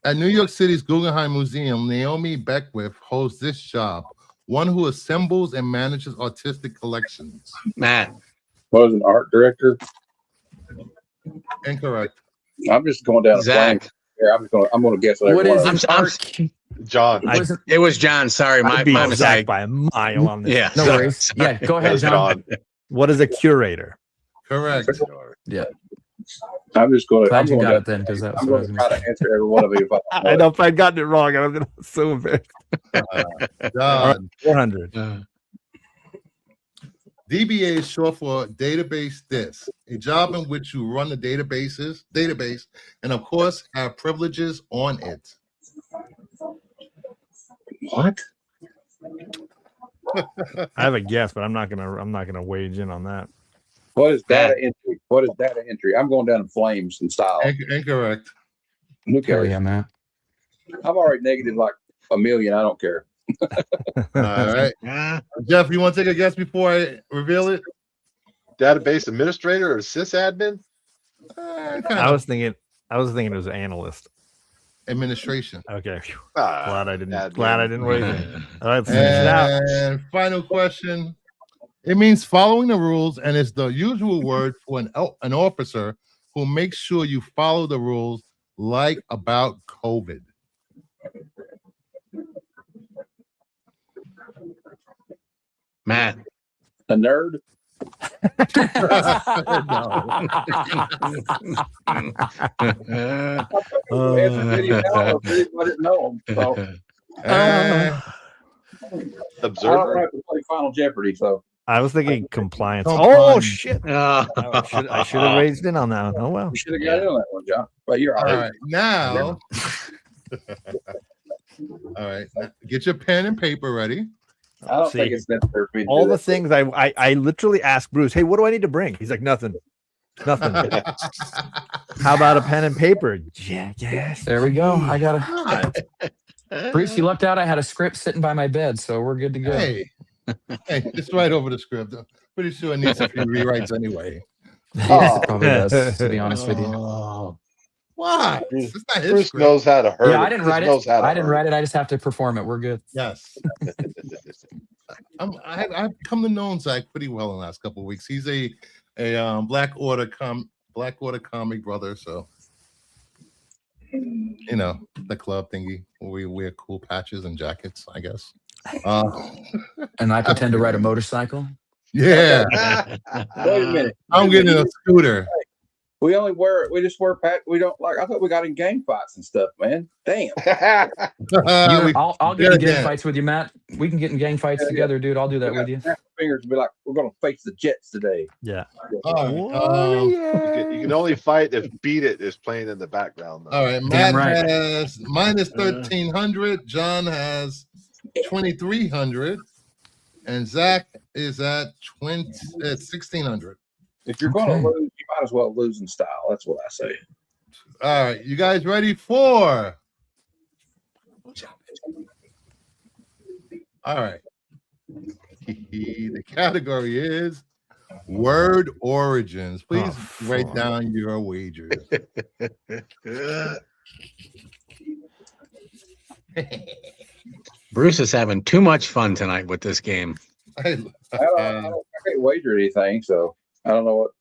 At New York City's Guggenheim Museum, Naomi Beckwith holds this job, one who assembles and manages artistic collections. Matt. Was an art director. Incorrect. I'm just going down a Zach. blank. Here, I'm going to guess what What everyone is else- an I'm- art? John. Wasn't- It was John. Sorry, I my beat Zach mistake. by a mile on this. Yeah. No sorry. worries. Yeah, go ahead, That's John. John. What is a curator? Correct. Yeah, I'm just going to. glad I'm you going got to. it then, because that's I'm what I was going to going try to to answer every one of you. I know if I'd gotten it wrong, I would have been so embarrassed. John. 400. DBA is short for database disk, a job in which you run the database, and of course have privileges on it. What? I have a guess, but I'm not gonna wage in on that. What is data entry? What is data entry? I'm going down in flames and style. Incorrect. Who Hell cares? yeah, Matt. I'm already negative like a million. I don't care. All right. Jeff, you want to take a guess before I reveal it? Database administrator or sysadmin? Kind I of. was thinking it was an analyst. administration. Okay. Ah, Glad I didn't. bad Glad I man. didn't wait. All right, let's finish it out. And final question. It means following the rules, and it's the usual word for an officer who makes sure you follow the rules, like about COVID. Matt. A nerd. I didn't know him, so I Observer. don't have to play Final Jeopardy. So I was thinking compliance. Compliance. Oh shit! Oh. I should have raised in on that one. Oh well. you should have got in on that one, John. But you're all All right. right, now. All right, now get your pen and paper ready. I don't See, think it's necessary for me to all do the that. things I literally asked Bruce, hey, what do I need to bring? He's like, nothing. Nothing. How about a pen and paper? Jackass. There we go. I got it. Bruce, you lucked out. I had a script sitting by my bed, so we're good to go. Hey, just write over the script. I'm pretty sure it needs a few rewrites anyway. Yes, it probably does, to be honest with you. Oh. Why? It's not his Bruce script. knows how to hurt. Yeah, I didn't write Knows it. how to I didn't hurt. write it. I just have to perform it. We're good. Yes. I've come to know Zach pretty well in the last couple of weeks. He's a Black Order comic brother, so you know the club thingy where we wear cool patches and jackets, I guess. And I pretend to ride a motorcycle. Yeah, Wait a minute. I'm getting a scooter. We just wear pat. We don't like. I thought we got in gang fights and stuff, man. Damn. I'll get in gang again. fights with you, Matt. We can get in gang fights together, dude. I'll do that with you. Snap our fingers and be like, we're gonna face the Jets today. Yeah. All right, You can only fight if "Beat It" is playing in the background. Though. all right. Matt right. has minus 1,300. John has 2,300, and Zach is at 1,600. If you're gonna lose, you might as well lose in style. That's what I say. All right, you guys ready for? All right. The category is word origins. Please write down your wagers. Bruce is having too much fun tonight with this game. I can't wager anything, so I don't know what.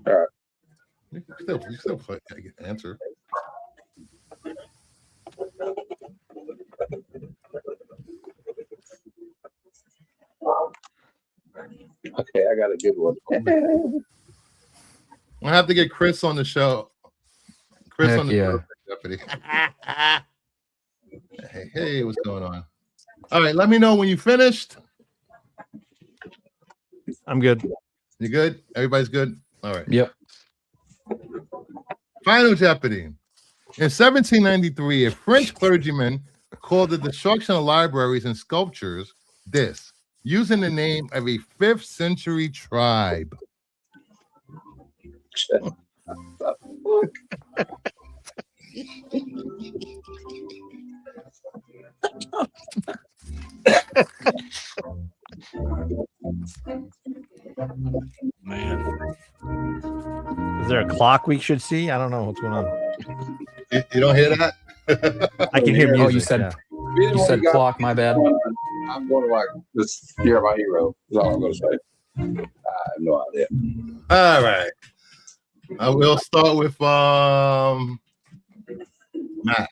All right. You still put answer. Okay, I got a good one. I have to get Chris on the show. Chris Heck on the yeah. show, Deputy. Hey, what's going on? All right, let me know when you finished. I'm good. You good? Everybody's good? All right. Yep. Final Jeopardy. In 1793, a French clergyman called the destruction of libraries and sculptures this, using the name of a 5th century tribe. Man. Is there a clock we should see? I don't know what's going on. You don't hear that? I can hear music. Oh, you said yeah. you said clock. My bad. I'm going to like this. You're my hero. Is all I'm going to say. I have no idea. All right. I will start with Matt.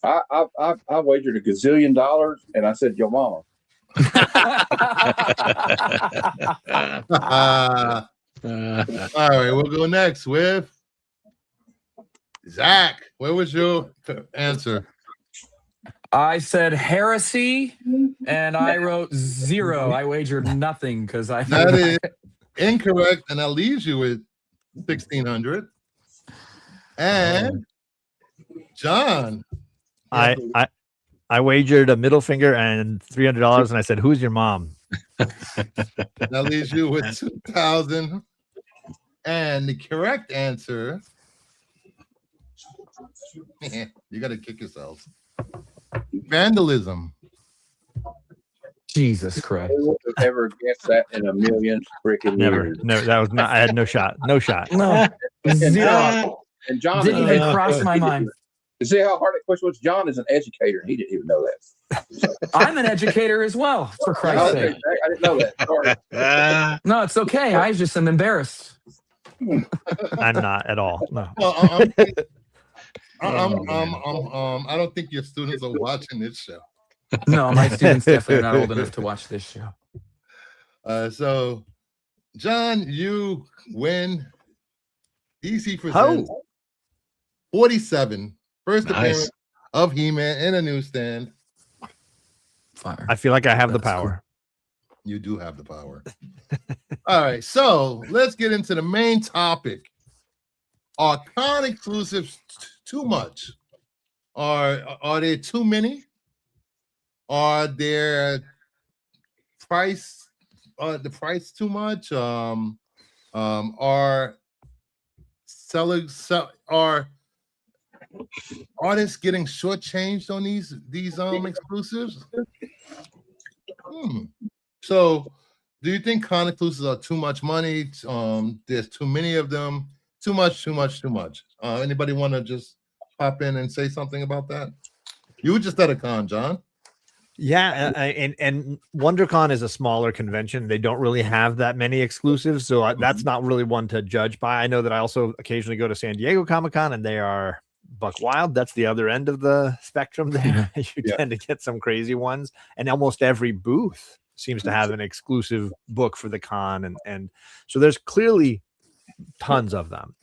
I wagered $1 gazillion, and I said your mama. All right, we'll go next with Zach. What was your answer? I said heresy, and I wrote 0. I wagered nothing because I. That is incorrect, and that leaves you with 1,600. And John. I wagered a middle finger and $300, and I said, "Who's your mom?" That leaves you with 2,000. And the correct answer, you got to kick yourselves. Vandalism. Jesus Christ! Who would have ever guessed that in a million freaking years? Never. That was not. I had no shot. No shot. No, 0. And John Didn't even cross my mind. You see how hard that question was? John is an educator. He didn't even know that. I'm an educator as well, for Christ's sake. I didn't know that. Sorry. No, it's okay. I just am embarrassed. I'm not at all. No. Well, I don't think your students are watching this show. No, my students definitely are not old enough to watch this show. So, John, you win. DC presents 47, first appearance of He-Man in a newsstand. Fire. I feel like I have the That's power. You do have the power. All right, so let's get into the main topic. Are con exclusives too much? Are there too many? Are there the price too much? Are artists getting shortchanged on these exclusives? So, do you think con exclusives are too much money? There's too many of them. Too much. Anybody want to just pop in and say something about that? You were just at a con, John. Yeah, and WonderCon is a smaller convention. They don't really have that many exclusives, so that's not really one to judge by. I know that I also occasionally go to San Diego Comic-Con, and they are buck wild. That's the other end of the spectrum there. You tend to get some crazy ones, and almost every booth seems to have an exclusive book for the con, and so there's clearly tons of them.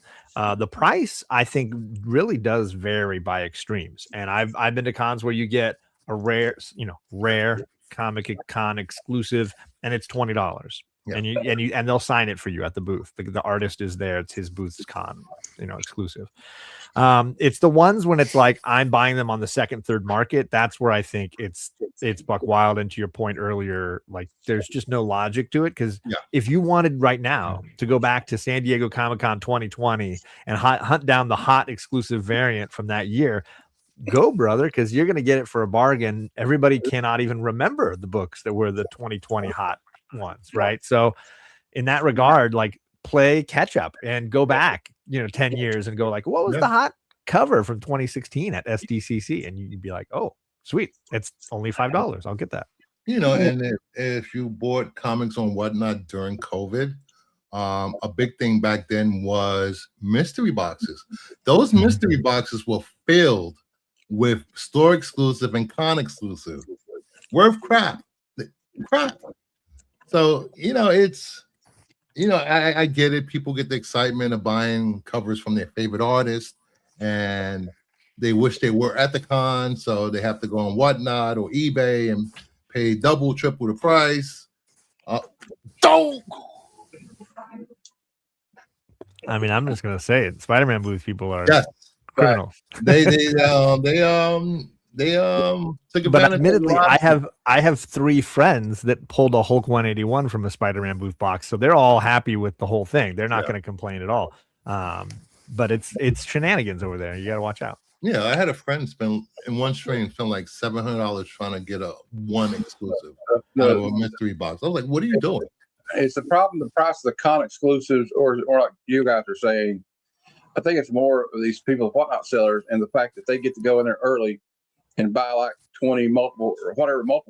The price, I think, really does vary by extremes, and I've been to cons where you get a rare Comic Con exclusive, and it's $20. Yeah. And they'll sign it for you at the booth. The artist is there. It's his booth's con, exclusive. It's the ones when it's like I'm buying them on the second, third market. That's where I think it's buck wild. And to your point earlier, like there's just no logic to it, because if you wanted right now to go back to San Diego Comic-Con 2020 and hunt down the hot exclusive variant from that year, go, brother, because you're going to get it for a bargain. Everybody cannot even remember the books that were the 2020 hot ones, right? So in that regard, like, play catch up and go back 10 years and go like, what was the hot cover from 2016 at SDCC? And you'd be like, oh, sweet, it's only $5. I'll get that. And if you bought comics on Whatnot during COVID, a big thing back then was mystery boxes. Those mystery boxes were filled with store exclusive and con exclusive, worth crap. So it's I get it. People get the excitement of buying covers from their favorite artists, and they wish they were at the con, so they have to go on Whatnot or eBay and pay double, triple the price. Don't. I mean, I'm just gonna say it. Spider-Man booth people are criminals. They took advantage. But admittedly, I have 3 friends that pulled a Hulk 181 from a Spider-Man booth box, so they're all happy with the whole thing. They're not going to complain at all. But it's shenanigans over there. You got to watch out. Yeah, I had a friend spend like $700 trying to get one exclusive out of a mystery box. I was like, "What are you doing?" It's the problem. The price of the con exclusives, or like you guys are saying. I think it's more of these people, Whatnot sellers, and the fact that they get to go in there early and buy like 20 multiple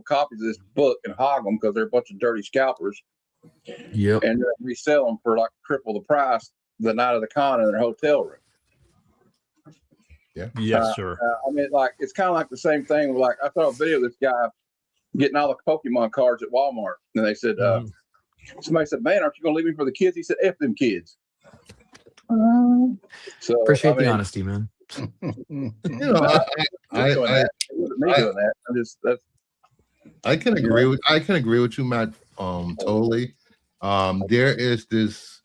copies of this book and hog them because they're a bunch of dirty scalpers. Yep. And resell them for like triple the price the night of the con in their hotel room. Yeah. Yes, sir. I mean, like, it's kind of like the same thing. Like, I saw a video of this guy getting all the Pokemon cards at Walmart. And they said, somebody said, "Man, aren't you going to leave me for the kids?" He said, "F them kids." So appreciate the honesty, man. I can agree with you, Matt. Totally. There is this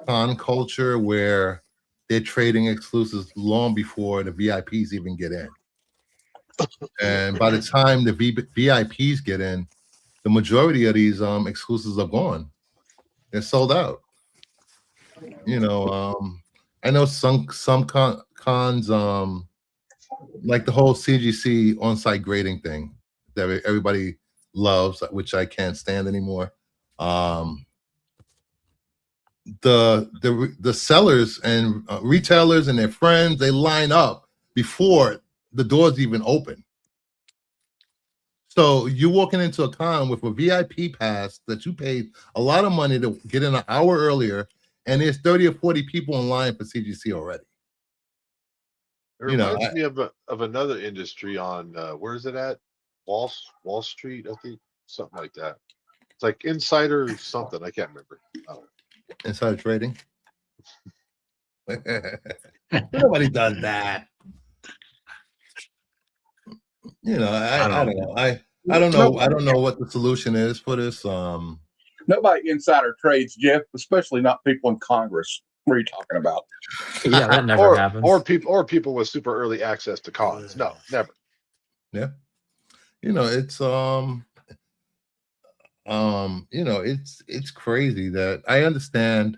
con culture where they're trading exclusives long before the VIPs even get in, and by the time the VIPs get in, the majority of these exclusives are gone. They're sold out. I know some cons, like the whole CGC on-site grading thing that everybody loves, which I can't stand anymore. The sellers and retailers and their friends, they line up before the doors even open. So you're walking into a con with a VIP pass that you paid a lot of money to get in an hour earlier, and there's 30 or 40 people in line for CGC already. It reminds me of another industry on where is it at? Wall Street, I think, something like that. It's like insider something. I can't remember. Insider trading. Nobody does that. You know, I don't know. I don't know. I don't know what the solution is for this. Nobody insider trades, Jeff, especially not people in Congress. What are you talking about? Yeah, that never happens. Or people with super early access to cons. No, never. Yeah. You know, it's you know, it's crazy that I understand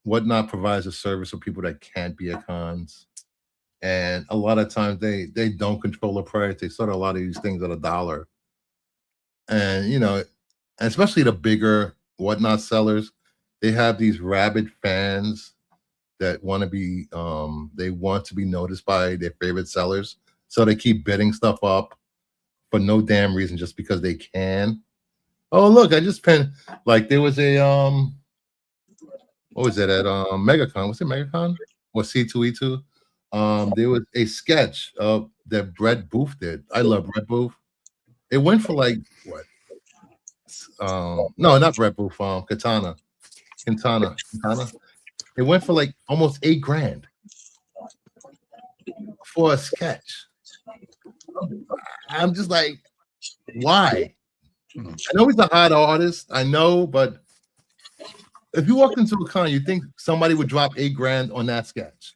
Whatnot provides a service for people that can't be at cons. And a lot of times they don't control the price. They sort of a lot of these things at $1. And you know, and especially the bigger Whatnot sellers, they have these rabid fans that want to be they want to be noticed by their favorite sellers. So they keep bidding stuff up for no damn reason just because they can. Oh, look, I just pinned, like there was a what was it at MegaCon? Was it MegaCon or C2E2? There was a sketch of that Brett Booth did. I love Brett Booth. It went for like what? No, not Brett Booth. Quintana. It went for like almost $8,000 for a sketch. I'm just like, why? I know he's a hot artist. I know, but if you walked into a con, you think somebody would drop $8,000 on that sketch?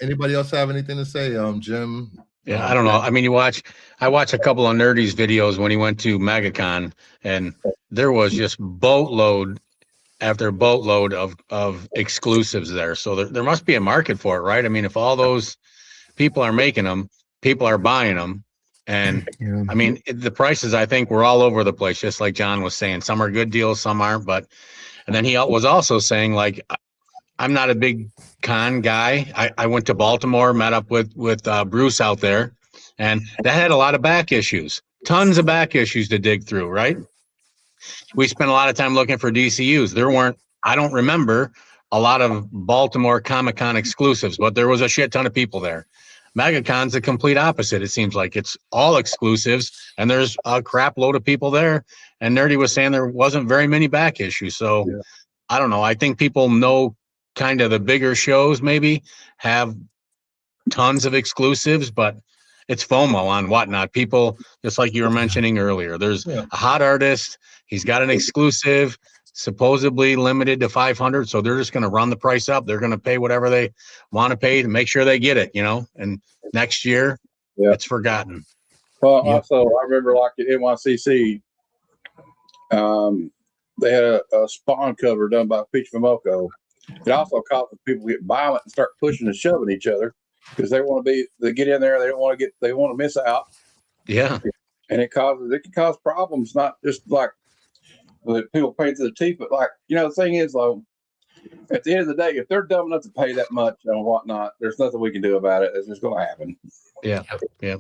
Anybody else have anything to say? Jim? Yeah, I don't know. I mean, I watched a couple of Nerdy's videos when he went to MegaCon, and there was just boatload after boatload of exclusives there. So there must be a market for it, right? I mean, if all those people are making them, people are buying them. And I mean, the prices, I think, were all over the place, just like John was saying. Some are good deals, some aren't. But, and then he was also saying, like, I'm not a big con guy. I went to Baltimore, met up with Bruce out there, and that had a lot of back issues, tons of back issues to dig through, right? We spent a lot of time looking for DCUs. There weren't, I don't remember a lot of Baltimore Comic-Con exclusives, but there was a shit ton of people there. MegaCon's the complete opposite. It seems like it's all exclusives, and there's a crap load of people there. And Nerdy was saying there wasn't very many back issues. So yeah. I don't know. I think people know kind of the bigger shows maybe have tons of exclusives, but it's FOMO on Whatnot. People, just like you were mentioning earlier, there's a hot artist. He's got an exclusive, supposedly limited to 500. So they're just going to run the price up. They're going to pay whatever they want to pay to make sure they get it, you know, and next year it's forgotten. Well, also, I remember like at NYCC, they had a Spawn cover done by Peach Momoko. It also causes people get violent and start pushing and shoving each other because they get in there. They want to miss out. Yeah. And it can cause problems, not just like the people paying to the teeth, but like, you know, the thing is though, at the end of the day, if they're dumb enough to pay that much and whatnot, there's nothing we can do about it. It's just going to happen. Yeah. Yeah.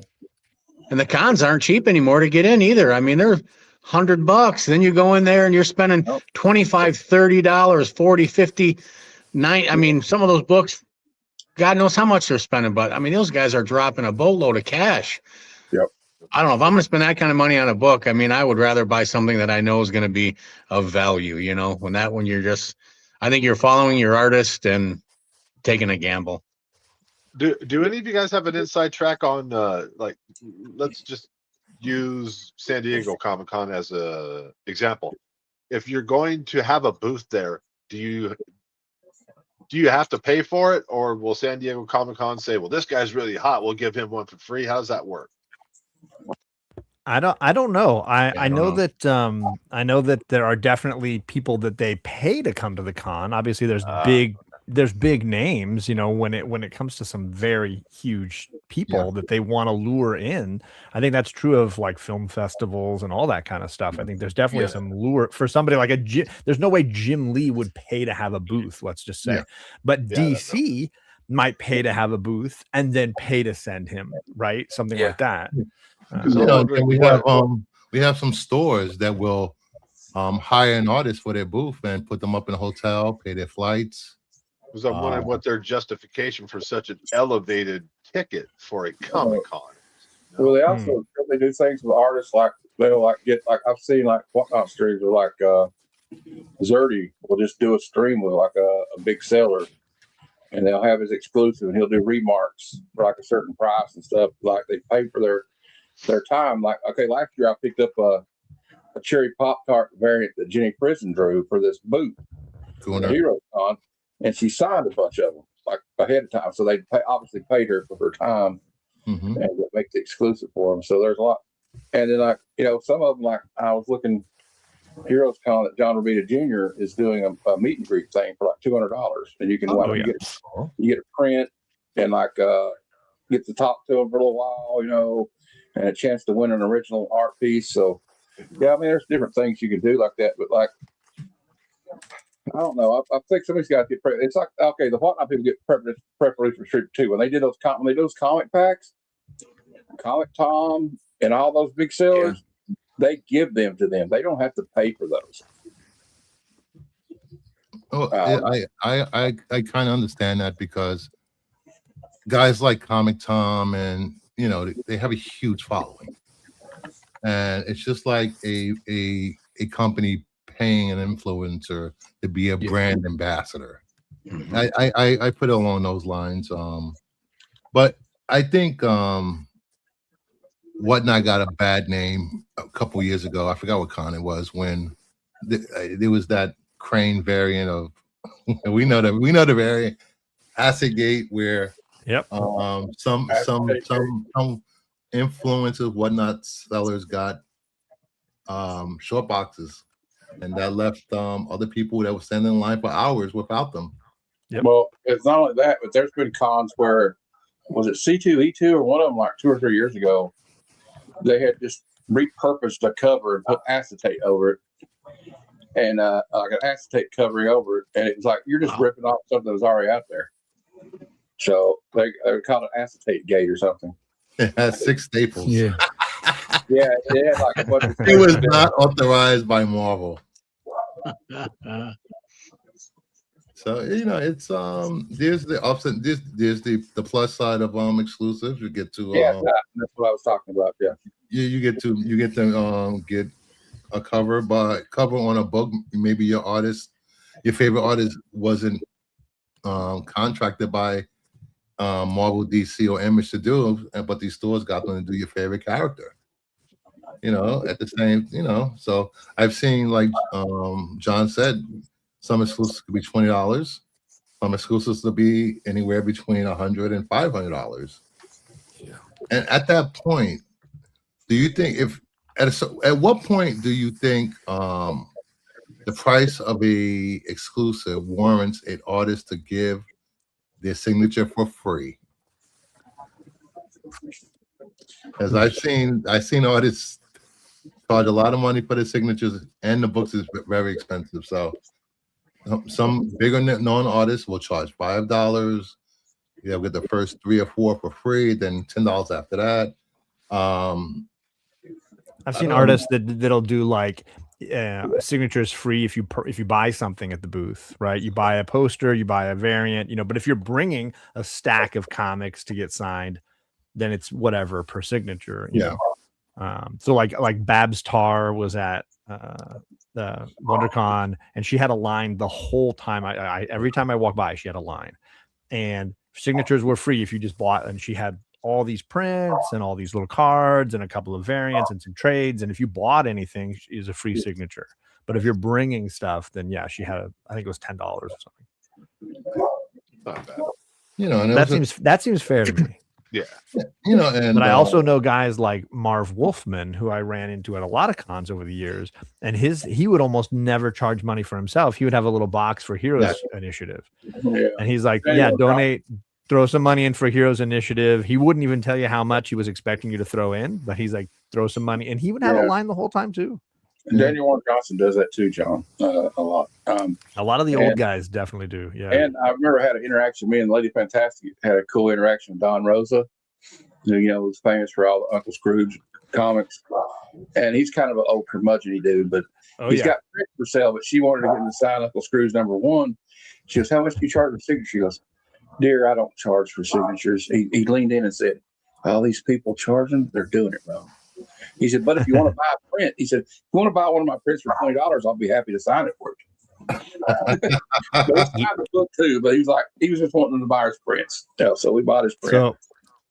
And the cons aren't cheap anymore to get in either. I mean, they're $100. Then you go in there and you're spending $25, $30, $40, $50, $9. I mean, some of those books, God knows how much they're spending, but I mean, those guys are dropping a boatload of cash. Yep. I don't know if I'm going to spend that kind of money on a book. I mean, I would rather buy something that I know is going to be of value, you know, when you're just, I think you're following your artist and taking a gamble. Do any of you guys have an inside track on, like, let's just use San Diego Comic-Con as a example. If you're going to have a booth there, do you have to pay for it, or will San Diego Comic-Con say, well, this guy's really hot, we'll give him one for free? How does that work? I don't know. I know that there are definitely people that they pay to come to the con. Obviously there's there's big names, you know, when it comes to some very huge people that they want to lure in. I think that's true of like film festivals and all that kind of stuff. I think there's definitely some lure for somebody like there's no way Jim Lee would pay to have a booth, let's just say. But DC might pay to have a booth and then pay to send him, right? Something like that. You know, and we have some stores that will hire an artist for their booth and put them up in a hotel, pay their flights. Because I'm wondering what their justification for such an elevated ticket for a Comic-Con. Well, they also they do things with artists, like they'll like get like I've seen like whatnot streams with like Zerdy will just do a stream with like a big seller, and they'll have his exclusive, and he'll do remarks for like a certain price and stuff. Like they pay for their time. Like, okay, last year I picked up a cherry Pop-Tart variant that Jenny Prison drew for this booth, the Hero Con, and she signed a bunch of them like ahead of time. So they obviously paid her for her time and make the exclusive for them. So there's a lot. And then like, you know, some of them, like I was looking, Heroes Con that John Romita Jr. is doing a meet and greet thing for like $200, and you can you get a print and like get to talk to him for a little while, you know, and a chance to win an original art piece. So yeah, I mean, there's different things you can do like that, but like, I don't know. I think somebody's got to get prepped. It's like, okay, the Whatnot people get preparation for Street 2. When they did those comic packs, Comic Tom and all those big sellers, they give them to them. They don't have to pay for those. Oh, I kind of understand that, because guys like Comic Tom and, you know, they have a huge following, and it's just like a company paying an influencer to be a brand ambassador. I put it along those lines. But I think Whatnot got a bad name a couple years ago. I forgot what con it was, when there was that Crane variant of we know the variant Acid Gate, where some influencers, Whatnot sellers got short boxes, and that left other people that were standing in line for hours without them. Well, it's not only that, but there's been cons where, was it C2E2 or one of them, like 2 or 3 years ago, they had just repurposed a cover and put acetate over it, and like an acetate covering over it, and it was like you're just ripping off something that was already out there. So they called it acetate gate or something. It has 6 staples. Yeah, it had like a bunch of it was not authorized by Marvel. So, you know, it's there's the ups and there's the plus side of exclusives. You get to that's what I was talking about. You get to get a cover on a book. Maybe your favorite artist wasn't contracted by Marvel, DC, or Image to do, but these stores got them to do your favorite character. You know, at the same, you know, so I've seen, like John said, some exclusives could be $20. Some exclusives will be anywhere between $100 and $500. And at that point, do you think at what point do you think the price of a exclusive warrants an artist to give their signature for free? Because I've seen artists charge a lot of money for their signatures, and the books is very expensive. So some bigger known artists will charge $5. You get the first 3 or 4 for free, then $10 after that. I've seen artists that'll do like signatures free if you buy something at the booth, right? You buy a poster, you buy a variant, you know. But if you're bringing a stack of comics to get signed, then it's whatever per signature. You know? So like Babs Tarr was at the WonderCon, and she had a line the whole time. I every time I walked by, she had a line, and signatures were free if you just bought. And she had all these prints and all these little cards and a couple of variants and some trades. And if you bought anything, is a free signature. But if you're bringing stuff, then she had I think it was $10 or something. Not bad. You know, and that seems fair to me. Yeah. You know, and But I also know guys like Marv Wolfman, who I ran into at a lot of cons over the years, and he would almost never charge money for himself. He would have a little box for Heroes Initiative, Yeah. and he's like, "Yeah, donate, throw some money in for Heroes Initiative." He wouldn't even tell you how much he was expecting you to throw in, but he's like, "Throw some money," and he would have a line the whole time too. And Daniel Warren Johnson does that too, John, a lot. A lot of the old guys definitely do. Yeah. And I remember I had an interaction. Me and Lady Fantastic had a cool interaction with Don Rosa, who, was famous for all the Uncle Scrooge comics. And he's kind of an old curmudgeon dude, but he's got prints for sale. But she wanted to get him to sign Uncle Scrooge #1. She goes, "How much do you charge for signature?" She goes, "Dear, I don't charge for signatures." He leaned in and said, "All these people charging, they're doing it wrong." He said, "But if you want to buy a print," he said, "if you want to buy one of my prints for $20, I'll be happy to sign it for you." But he signed the book too, but he was just wanting to buy his prints. So we bought his print.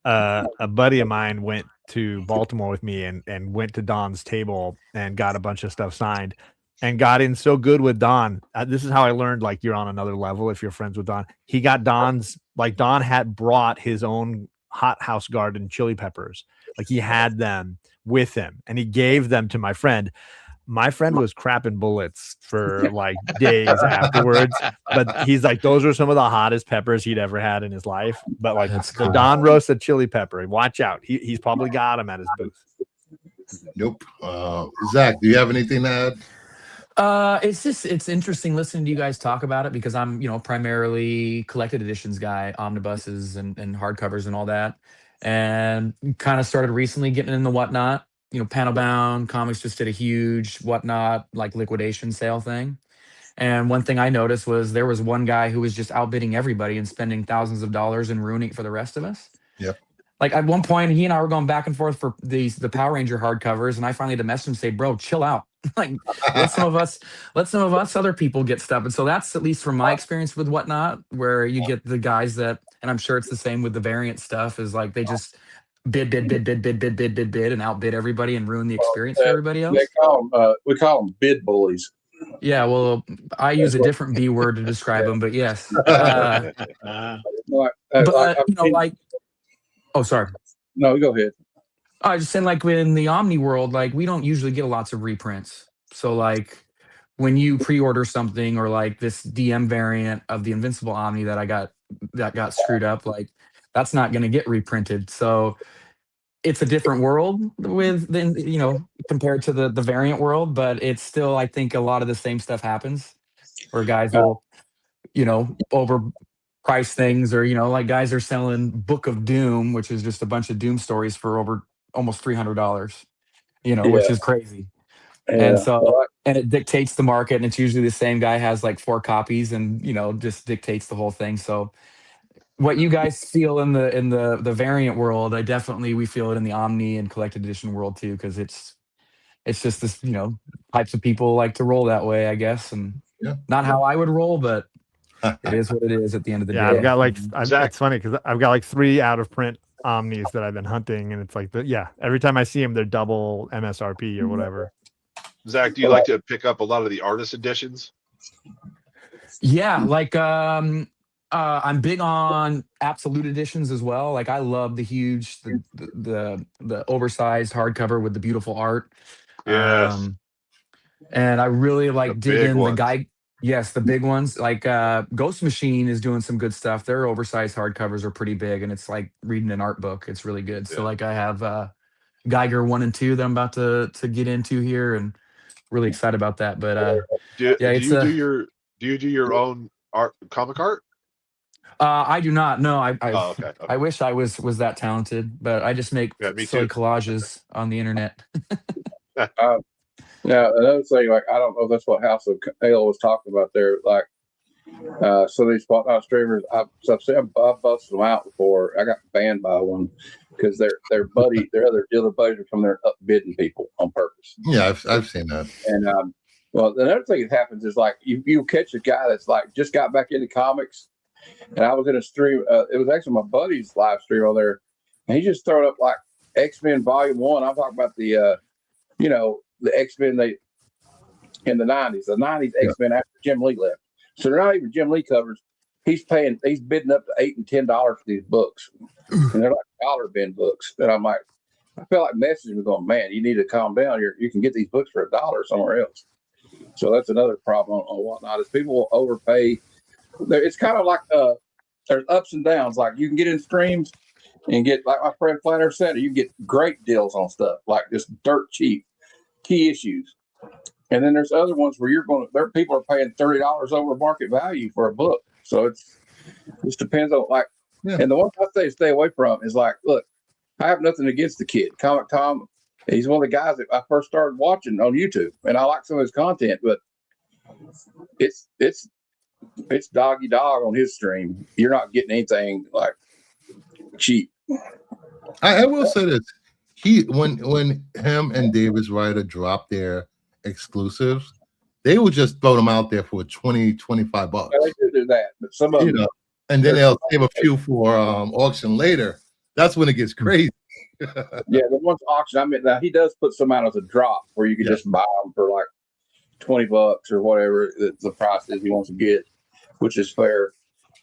So a buddy of mine went to Baltimore with me and went to Don's table and got a bunch of stuff signed and got in so good with Don. This is how I learned, like, you're on another level if you're friends with Don. He got Don's, like, Don had brought his own hothouse garden chili peppers. Like, he had them with him and he gave them to my friend. My friend was crapping bullets for like days afterwards, but he's like, those are some of the hottest peppers he'd ever had in his life. But like, the Don roasted chili pepper, watch out. He's probably got him at his booth. Nope. Zach, do you have anything to add? It's interesting listening to you guys talk about it because I'm, primarily collected editions guy, omnibuses and hardcovers and all that. And kind of started recently getting in the Whatnot. Panel Bound Comics just did a huge Whatnot like liquidation sale thing. And one thing I noticed was there was one guy who was just outbidding everybody and spending thousands of dollars and ruining it for the rest of us. Yep. Like at one point, he and I were going back and forth for the Power Ranger hardcovers, and I finally had to message him and say, "Bro, chill out. Like, let some of us other people get stuff." And so that's at least from my experience with Whatnot, where you get the guys that, and I'm sure it's the same with the variant stuff, is like they just bid and outbid everybody and ruin the experience for everybody else. We call them bid bullies. Yeah, well, I use a different B word to describe them, but yes. Oh, sorry. No, go ahead. I was just saying, like, in the Omni world, like, we don't usually get lots of reprints. So, like, when you pre-order something or like this DM variant of the Invincible Omni that got screwed up, like, that's not going to get reprinted. So it's a different world compared to the variant world, but it's still, I think a lot of the same stuff happens where guys will, overprice things, or, like guys are selling Book of Doom, which is just a bunch of Doom stories for over almost $300, which is crazy. And so, and it dictates the market, and it's usually the same guy has like 4 copies and, just dictates the whole thing. So what you guys feel in the variant world, we feel it in the Omni and collected edition world too, because it's just this, types of people like to roll that way, I guess, and not how I would roll, but it is what it is at the end of the day. I've got like, it's funny because I've got like 3 out of print Omnis that I've been hunting, and it's like every time I see them, they're double MSRP or whatever. Zach, do you like to pick up a lot of the artist editions? Yeah, like I'm big on absolute editions as well. Like I love the huge, the oversized hardcover with the beautiful art. Yes. And I really like digging ones. the guy. Yes, the big ones. Like Ghost Machine is doing some good stuff. Their oversized hardcovers are pretty big, and it's like reading an art book. It's really good. So like I have Geiger 1 and 2 that I'm about to get into here, and really excited about that. But do you do your own comic art? I do not. No, okay. I wish I was that talented, but I just make silly collages on the internet. Now, another thing, like, I don't know if that's what House of Ale was talking about there. Like, some of these Whatnot streamers, I've busted them out before. I got banned by one because their other buddies are coming there upbidding people on purpose. Yeah, I've seen that. And well, another thing that happens is like you catch a guy that's like just got back into comics, and I was in a stream. It was actually my buddy's live stream on there, and he just thrown up like X-Men Volume 1. I'm talking about the the X-Men in the 90s, X-Men after Jim Lee left. So they're not even Jim Lee covers. he's bidding up to $8 and $10 for these books, and they're like dollar bin books. And I'm like, I feel like messaging me going, man, you need to calm down. You can get these books for $1 somewhere else. So that's another problem on Whatnot is people will overpay. It's kind of like there's ups and downs. Like you can get in streams and get, like my friend Flanner said, you can get great deals on stuff like just dirt cheap key issues. And then there's other ones where people are paying $30 over market value for a book. So it just depends on and the one I say stay away from is like, look, I have nothing against the kid. Comic Tom, he's one of the guys that I first started watching on YouTube, and I like some of his content, but it's doggy dog on his stream. You're not getting anything like cheap. I will say this: when him and Davis Ryder dropped their exclusives, they will just throw them out there for $20, $25. Yeah, they do that, but some of them, and then they'll save a few for auction later. That's when it gets crazy. Yeah, the one's auction. I mean, now he does put some out as a drop where you can just buy them for like $20 or whatever the price is he wants to get, which is fair.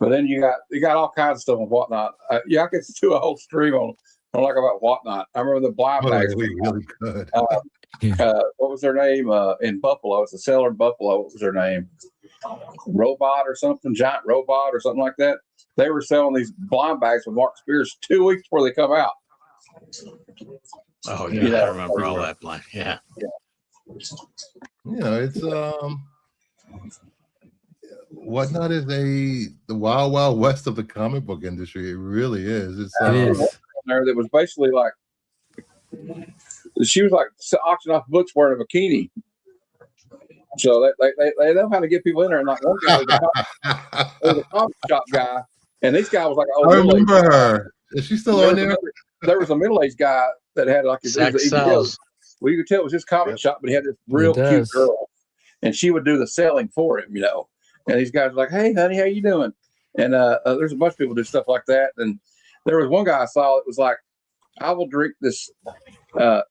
But then you got all kinds of stuff on Whatnot. I could do a whole stream on like about Whatnot. I remember the blind bags. Really good. What was their name in Buffalo? It's a seller in Buffalo. What was their name? Robot or something, Giant Robot or something like that. They were selling these blind bags with Mark Spears 2 weeks before they come out. Oh yeah, I remember all that blind. Yeah. It's Whatnot is the wild, wild west of the comic book industry. It really is. It is. There that was basically like she was like auctioning off books wearing a bikini. So they know how to get people in there. And like one guy was a comic shop guy, and this guy was like, I remember her. Is she still on there? There was a middle-aged guy that had like you could tell it was his comic shop, but he had this real cute girl, and she would do the selling for him, And these guys were like, "Hey, honey, how you doing?" And there's a bunch of people do stuff like that. And there was one guy I saw that was like, "I will drink this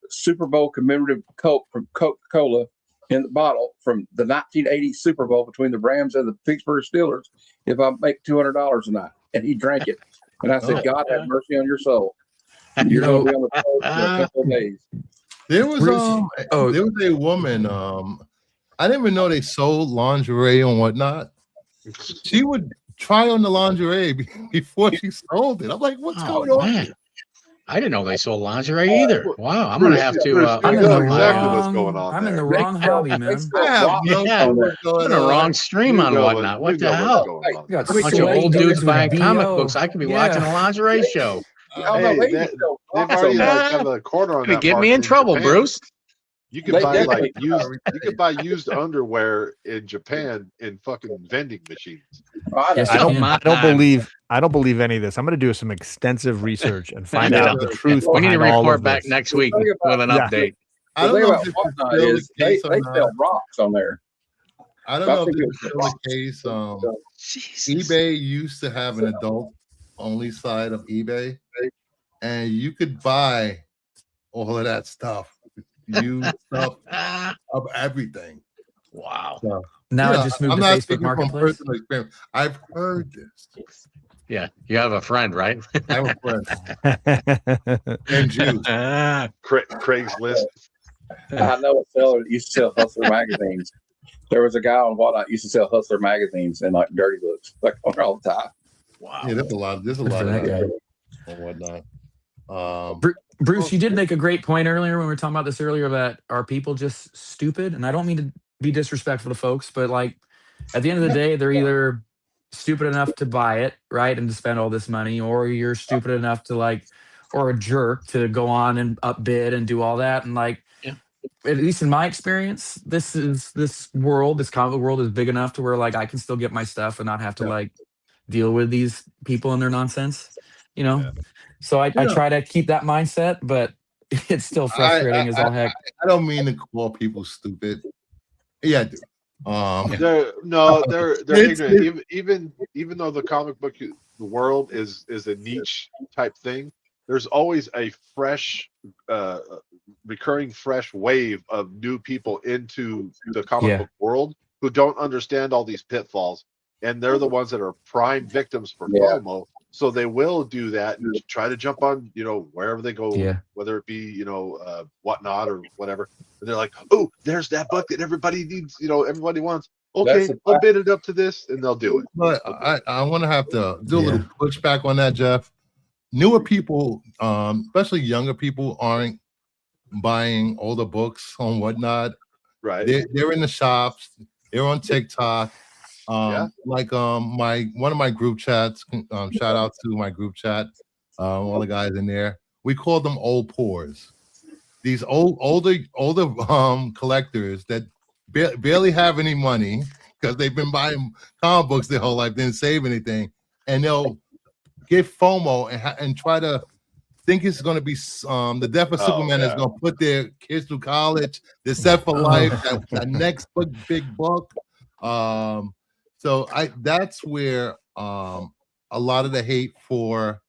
Super Bowl commemorative Coke from Coca-Cola in the bottle from the 1980 Super Bowl between the Rams and the Pittsburgh Steelers if I make $200 a night." And he drank it. And I said, "God have mercy on your soul. You're going to be on the road for a couple of days." There was a woman. I didn't even know they sold lingerie and Whatnot. She would try on the lingerie before she sold it. I'm like, what's going on? Man. I didn't know they sold lingerie either. Wow, I'm gonna have to. I know exactly what's going on. I'm in the wrong hobby, man. I have no clue what's going on. The wrong stream on Whatnot. What the hell? A bunch of old dudes buying comic books. I could be watching a lingerie show. They've already have a corner on that. Get me in trouble, Japan. Bruce. You can buy used underwear in Japan in fucking vending machines. Yes, I don't believe any of this. I'm going to do some extensive research and find out the truth. We need to report back next week with an update. I don't know if it's still they sell rocks on there. I don't know if it's still the case. eBay used to have an adult only side of eBay, and you could buy all of that stuff. Used stuff of everything. Wow. So, now it just moved to Facebook Marketplace. From personal experience. I've heard this. Yeah, you have a friend, right? I have a friend. And Jews. Craigslist. I know a seller that used to sell Hustler magazines. There was a guy on Whatnot used to sell Hustler magazines and like dirty books, like all the time. Wow. Yeah, there's a lot of that on Whatnot. Bruce, you did make a great point earlier when we were talking about this earlier about are people just stupid? And I don't mean to be disrespectful to folks, but like at the end of the day, they're either stupid enough to buy it, right, and to spend all this money, or you're stupid enough to or a jerk to go on and upbid and do all that. And at least in my experience, this comic book world is big enough to where I can still get my stuff and not have to deal with these people and their nonsense, So I try to keep that mindset, but it's still frustrating as all heck. I don't mean to call people stupid. Yeah, I do. They're ignorant. Even though the comic book world is a niche type thing, there's always a fresh, recurring fresh wave of new people into the comic book world who don't understand all these pitfalls. and they're the ones that are prime victims for Yeah. FOMO. So they will do that and try to jump on, wherever they go, Yeah. whether it be, whatnot or whatever. And they're like, oh, there's that book that everybody needs, everybody wants. Okay, That's I'll bid it up to this, and they'll do it. But I want to have to do a Yeah. little pushback on that, Jeff. Newer people, especially younger people, aren't buying older books on whatnot. Right. They're in the shops. They're on TikTok. Like one of my group chats. Shout out to my group chat. All the guys in there. We call them old poors. These older collectors that barely have any money because they've been buying comic books their whole life, didn't save anything, and they'll get FOMO and try to think it's going to be the death of Superman is going to put their kids through college. They're set for life. That next big book. So that's where a lot of the hate for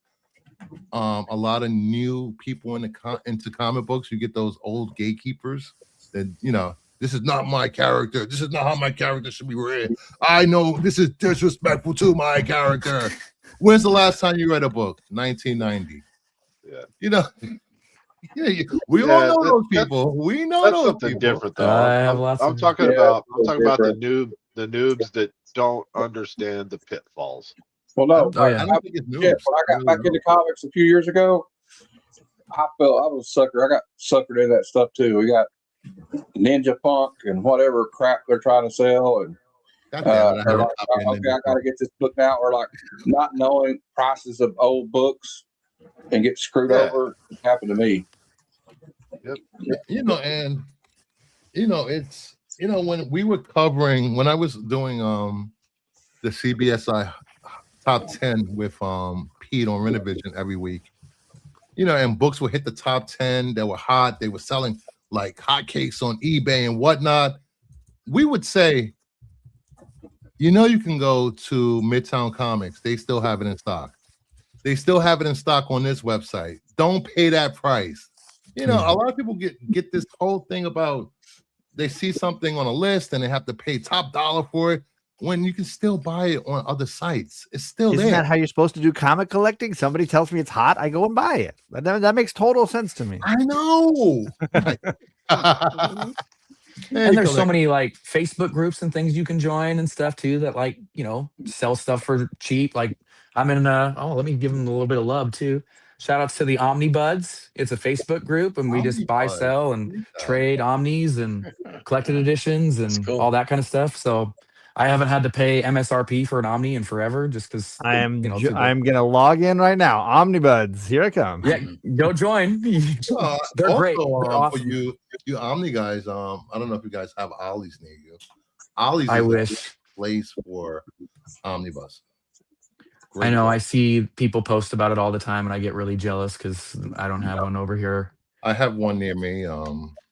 a lot of new people into comic books. You get those old gatekeepers that this is not my character. This is not how my character should be read. I know this is disrespectful to my character. When's the last time you read a book? 1990. Yeah. We all know those people. We know that's those something people. different, though. I'm talking about the noobs that don't understand the pitfalls. Well, no, Oh, yeah. I don't think it's when I got back into comics a few years ago, I felt I was a sucker. I got suckered into that stuff too. We got Ninja Punk and whatever crap they're trying to sell, and God damn it, okay, I got to get this book now. Or like not knowing prices of old books and get screwed over. It happened to me. Yep. And it's when we were covering, when I was doing the CBSI top 10 with Pete on Renovision every week, and books would hit the top 10 that were hot. They were selling like hotcakes on eBay and whatnot. We would say, you can go to Midtown Comics. They still have it in stock. They still have it in stock on this website. Don't pay that price. A lot of people get this whole thing about they see something on a list and they have to pay top dollar for it when you can still buy it on other sites. It's still Isn't there. that how you're supposed to do comic collecting? Somebody tells me it's hot, I go and buy it. That makes total sense to me. I know. And there's so many like Facebook groups and things you can join and stuff too that sell stuff for cheap. Like I'm in let me give them a little bit of love too. Shout outs to the Omnibuds. It's a Facebook group and we just buy, sell, and trade Omnis and collected editions and all that kind of stuff. So I haven't had to pay MSRP for an Omni in forever just because I'm gonna log in right now. Omnibuds, here I come. Yeah, go join. They're great. They're awesome. For you Omni guys, I don't know if you guys have Ollie's near you. Ollie's I is wish. a place for omnibus. I know. I see people post about it all the time, and I get really jealous because I don't have one over here. I have one near me.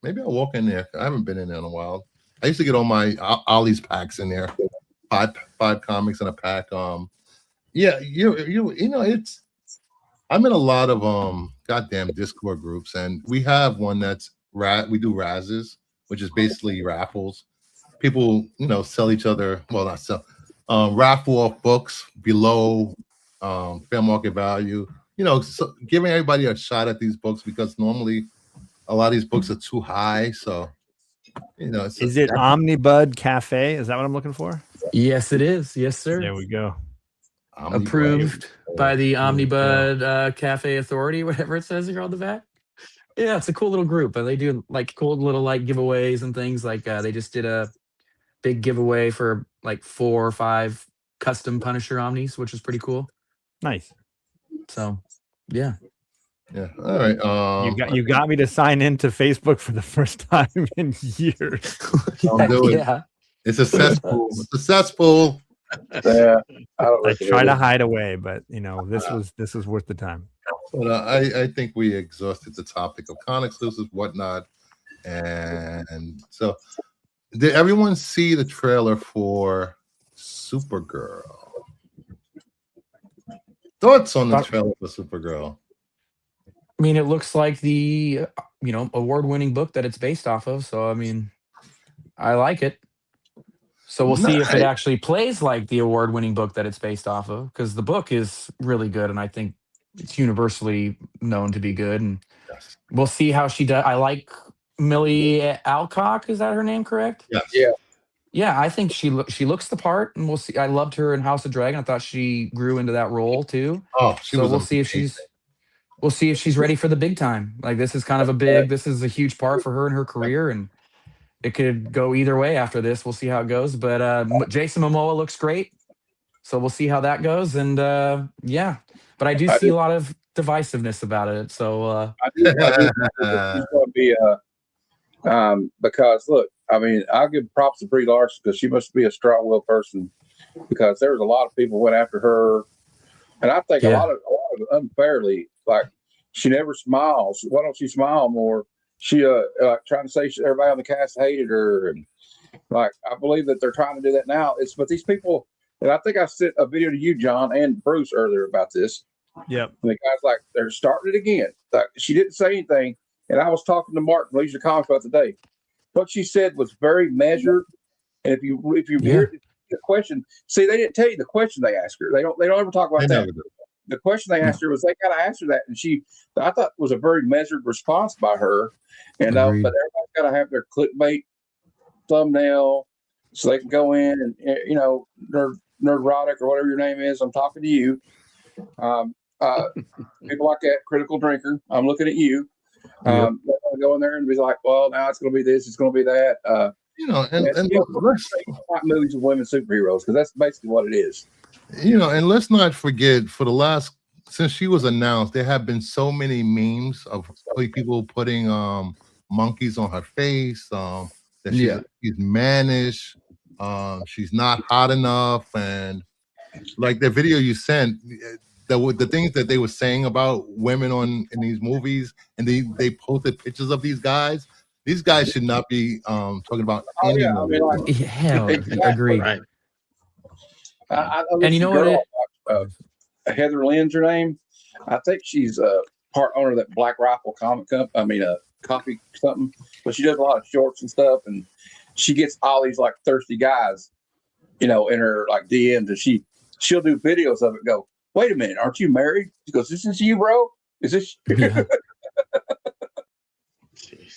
Maybe I'll walk in there. I haven't been in there in a while. I used to get all my Ollie's packs in there, five comics in a pack. It's. I'm in a lot of goddamn Discord groups, and we have one that's we do razzes, which is basically raffles. People, sell each other. Well, not sell. Raffle off books below fair market value. So giving everybody a shot at these books because normally a lot of these books are too high. So, is it Omnibud Cafe? Is that what I'm looking for? Yes, it is. Yes, sir. There we go. Approved by the Omnibud Cafe Authority, whatever it says here on the back. Yeah, it's a cool little group, and they do like cool little like giveaways and things. Like they just did a big giveaway for like 4 or 5 custom Punisher Omnis, which is pretty cool. Nice. So, yeah. Yeah. All right. You got me to sign into Facebook for the first time in years. Yeah. It's a cesspool. It's a cesspool. Yeah. I try to hide away, but this was worth the time. But I think we exhausted the topic of con exclusives, whatnot, and so. Did everyone see the trailer for Supergirl? Thoughts on the trailer for Supergirl? I mean, it looks like the award-winning book that it's based off of. So, I mean, I like it. So we'll see if it Nice. actually plays like the award-winning book that it's based off of, because the book is really good, and I think it's universally known to be good. And Yes. we'll see how she does. I like Millie Alcock. Is that her name correct? Yes. Yeah. Yeah, I think she looks the part, and we'll see. I loved her in House of Dragon. I thought she grew into that role too. Oh, she So was we'll see if she's ready for the big time. Like, this is kind of this is a huge part for her in her career, and it could go either way after this. We'll see how it goes. But Jason Momoa looks great, so we'll see how that goes. And yeah, but I do see a lot of divisiveness about it. So I do think she's going to be because look, I mean, I'll give props to Brie Larson because she must be a strong-willed person, because there was a lot of people went after her, and I think a lot of unfairly, like, she never smiles. Why don't she smile more? She trying to say everybody on the cast hated her, and like, I believe that they're trying to do that now. But these people, and I think I sent a video to you, John, and Bruce earlier about this. Yep. And the guy's like, they're starting it again. Like, she didn't say anything, and I was talking to Mark from Leisure Comics about today. What she said was very measured, and if you hear the question, see, they didn't tell you the question they asked her. They don't ever talk about that. The question they asked her was, they got to ask her that, and I thought was a very measured response by her. And but everybody's got to have their clickbait thumbnail so they can go in and, you know, Nerdrotic or whatever your name is. I'm talking to you. People like that, Critical Drinker. I'm looking at you. They're going to go in there and be like, well, now it's going to be this, it's going to be that. You know, and look, movies of women superheroes, because that's basically what it is. You know, and let's not forget, since she was announced, there have been so many memes of people putting monkeys on her face, that she's mannish, she's not hot enough, and like the video you sent, the things that they were saying about women in these movies, and they posted pictures of these guys. These guys should not be talking about any movie. Hell, agree. Right. And you know what? Heather Lynn's her name. I think she's part owner of that Black Rifle comic company. I mean, coffee something. But she does a lot of shorts and stuff, and she gets all these like thirsty guys, you know, in her like DMs, and she'll do videos of it. Go, wait a minute, aren't you married? She goes, this is you, bro? Is this? Yeah.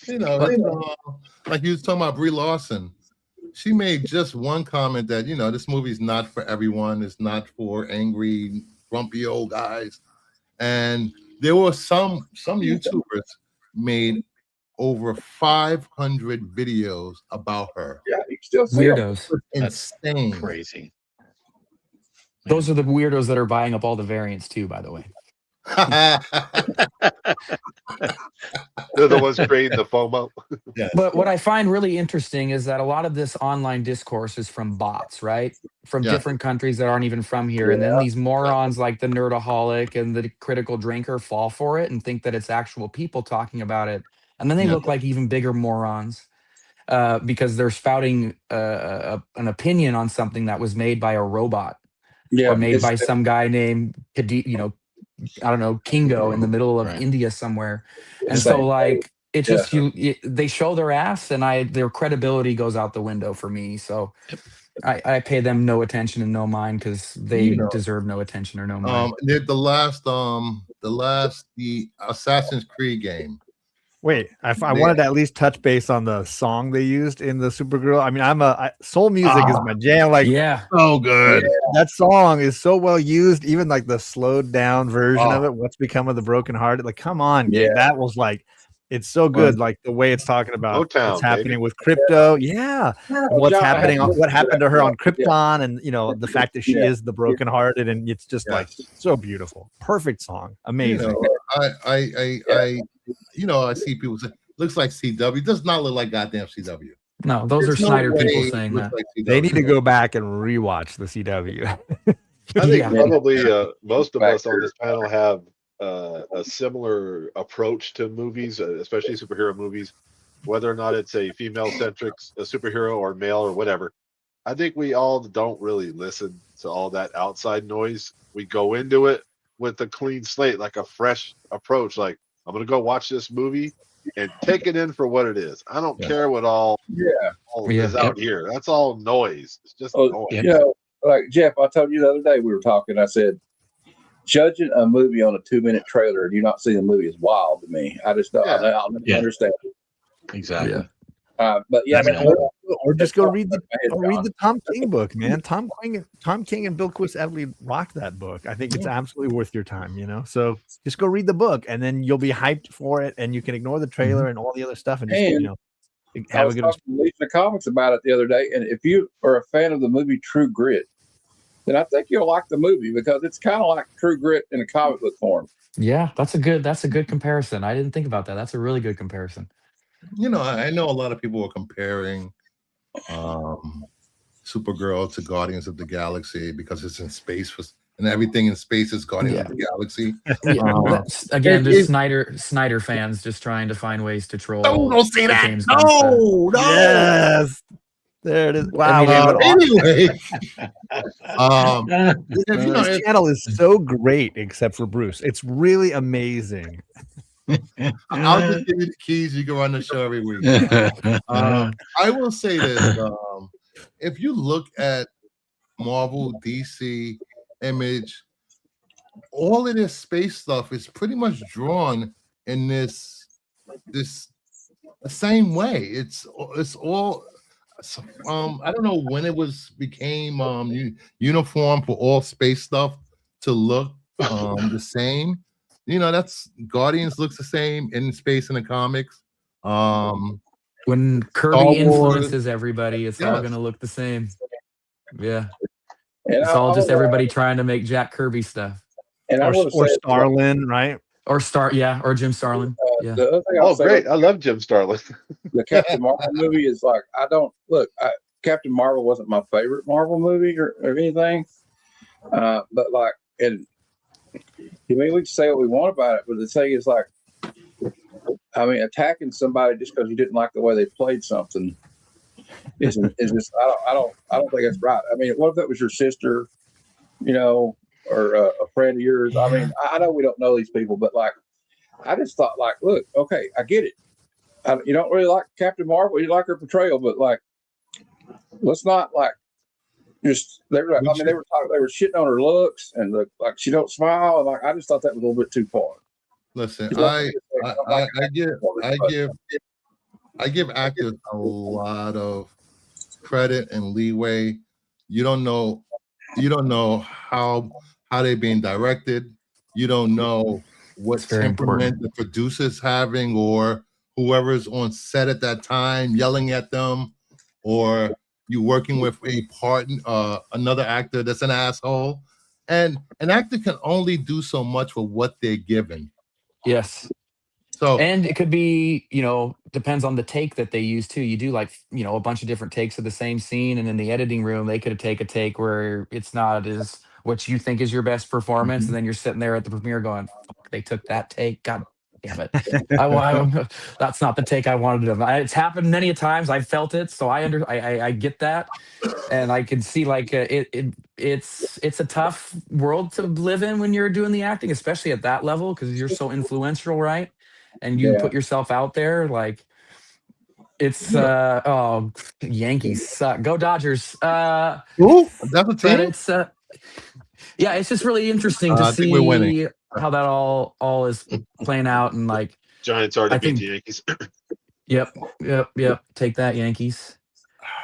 You know, like you was talking about Brie Larson. She made just one comment that, you know, this movie's not for everyone. It's not for angry, grumpy old guys. And there were some YouTubers made over 500 videos about her. Yeah, you still see weirdos. Insane. That's crazy. Those are the weirdos that are buying up all the variants too, by the way. They're the ones creating the FOMO. Yeah. But what I find really interesting is that a lot of this online discourse is from bots, right? From different countries that aren't even from here. And then these morons like the Nerdaholic and the Critical Drinker fall for it and think that it's actual people talking about it. And then they look like even bigger morons because they're spouting an opinion on something that was made by a robot or made by some guy named, you know, I don't know, Kingo in the middle of India somewhere. And so like, it just, they show their ass, and their credibility goes out the window for me. So I pay them no attention and no mind, because they deserve no attention or no mind. The Assassin's Creed game. Wait, I wanted to at least touch base on the song they used in the Supergirl. I mean, soul music is my jam. Like, so good. That song is so well used. Even like the slowed down version of it. What's Become of the Broken Hearted? Like, come on, Gabe. That was like, it's so good. Like the way it's talking about what's happening with crypto. Yeah, what's happening? What happened to her on Krypton? And you know, the fact that she is the broken hearted, and it's just like so beautiful. Perfect song. Amazing. You know, I see people say, looks like CW. Does not look like goddamn CW. No, those are Snyder people saying that. Like they need to go back and rewatch the CW. I think probably most of us on this panel have a similar approach to movies, especially superhero movies, whether or not it's a female-centric superhero or male or whatever. I think we all don't really listen to all that outside noise. We go into it with a clean slate, like a fresh approach. Like, I'm going to go watch this movie, and take it in for what it is. I don't care what all is out here. That's all noise. It's just noise. You know, like Jeff, I told you the other day we were talking. I said, judging a movie on a 2-minute trailer and you not see the movie is wild to me. I just don't. I'll never understand it. Exactly. Yeah. But yeah, or just go read the Tom King book, man. Tom King and Bill Quist-Evely rocked that book. I think it's absolutely worth your time, you know. So just go read the book, and then you'll be hyped for it, and you can ignore the trailer and all the other stuff, and just you know, have a good experience. I was talking to Lisa Comics about it the other day, and if you are a fan of the movie True Grit, then I think you'll like the movie because it's kind of like True Grit in a comic book form. Yeah, that's a good comparison. I didn't think about that. That's a really good comparison. You know, I know a lot of people are comparing Supergirl to Guardians of the Galaxy because it's in space and everything in space is Guardians of the Galaxy. Again, just Snyder fans just trying to find ways to troll. Don't say that. No. Yes. There it is. Wow. Anyway, this channel is so great, except for Bruce. It's really amazing. I'll just give you the keys. You can run the show every week. I will say this: if you look at Marvel, DC, Image, all of this space stuff is pretty much drawn in this the same way. It's all. I don't know when it became uniform for all space stuff to look the same. You know, that's Guardians looks the same in space in the comics. When Kirby influences everybody, it's all going to look the same. Yeah. And it's all just everybody trying to make Jack Kirby stuff. And or Starlin, right? Or Jim Starlin. Yeah. Great. I love Jim Starlin. The Captain Marvel movie is like, Captain Marvel wasn't my favorite Marvel movie or anything. But like, and I mean, we can say what we want about it, but the thing is, like, I mean, attacking somebody just because you didn't like the way they played something is just I don't think that's right. I mean, what if that was your sister, you know, or a friend of yours? I mean, I know we don't know these people, but like, I just thought, like, look, okay, I get it. You don't really like Captain Marvel, you like her portrayal, but like, let's not like. Just they were like, I mean, they were shitting on her looks and like she don't smile, and like I just thought that was a little bit too far. Listen, I give actors a lot of credit and leeway. You don't know how they're being directed. You don't know what temperament the producer's having or whoever's on set at that time yelling at them, or you working with a another actor that's an asshole, and an actor can only do so much for what they're given. Yes. So, and it could be, you know, depends on the take that they use too. You do like, you know, a bunch of different takes of the same scene, and in the editing room, they could take a take where it's not as what you think is your best performance, and then you're sitting there at the premiere going, "Fuck, they took that take. God damn it! That's not the take I wanted of. It's happened many a times. I've felt it, so I get that, and I can see like it's a tough world to live in when you're doing the acting, especially at that level because you're so influential, right? And you put yourself out there, like it's Yankees suck. Go Dodgers. That's a team. It's it's just really interesting to see how that all is playing out, and like Giants already beat the Yankees. Yep. Take that, Yankees.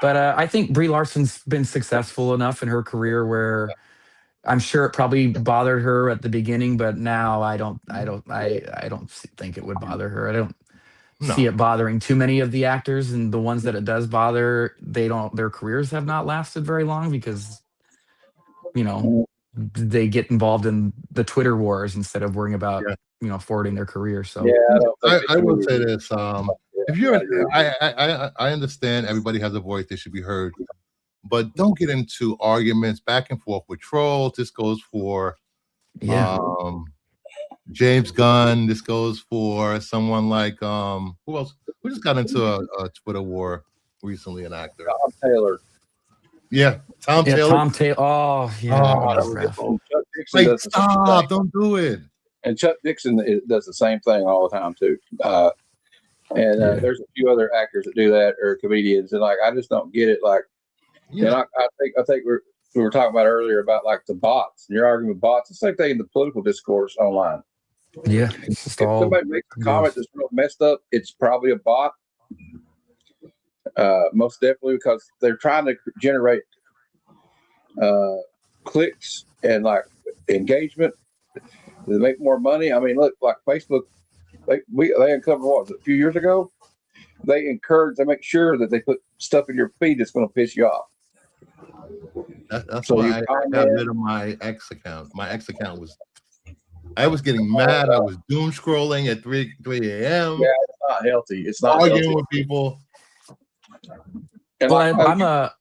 But I think Brie Larson's been successful enough in her career where I'm sure it probably bothered her at the beginning, but now I don't think it would bother her. I don't see it bothering too many of the actors, and the ones that it does bother, their careers have not lasted very long because, you know, they get involved in the Twitter wars instead of worrying about forwarding their career. So I will say this: if you're, I understand everybody has a voice; they should be heard. But don't get into arguments back and forth with trolls. This goes for James Gunn. This goes for someone like who else? Who just got into a Twitter war recently? An actor, Tom Taylor. Yeah, Tom Taylor. Tom Taylor. Oh, yeah. Like, stop! Don't do it. And Chuck Dixon does the same thing all the time too. And there's a few other actors that do that or comedians, and like I just don't get it. Like, and I think we were talking about earlier about like the bots. And you're arguing with bots. It's like they in the political discourse online. Yeah, it's just if somebody makes a comment that's real messed up, it's probably a bot. Most definitely, because they're trying to generate clicks and like engagement to make more money. I mean, look, like Facebook, they uncovered what was it, a few years ago. They make sure that they put stuff in your feed that's going to piss you off. That's why I got rid of my X account. My X account I was getting mad. I was doom scrolling at 3 a.m. Yeah, it's not healthy. It's not arguing healthy. with people. And well, I'm a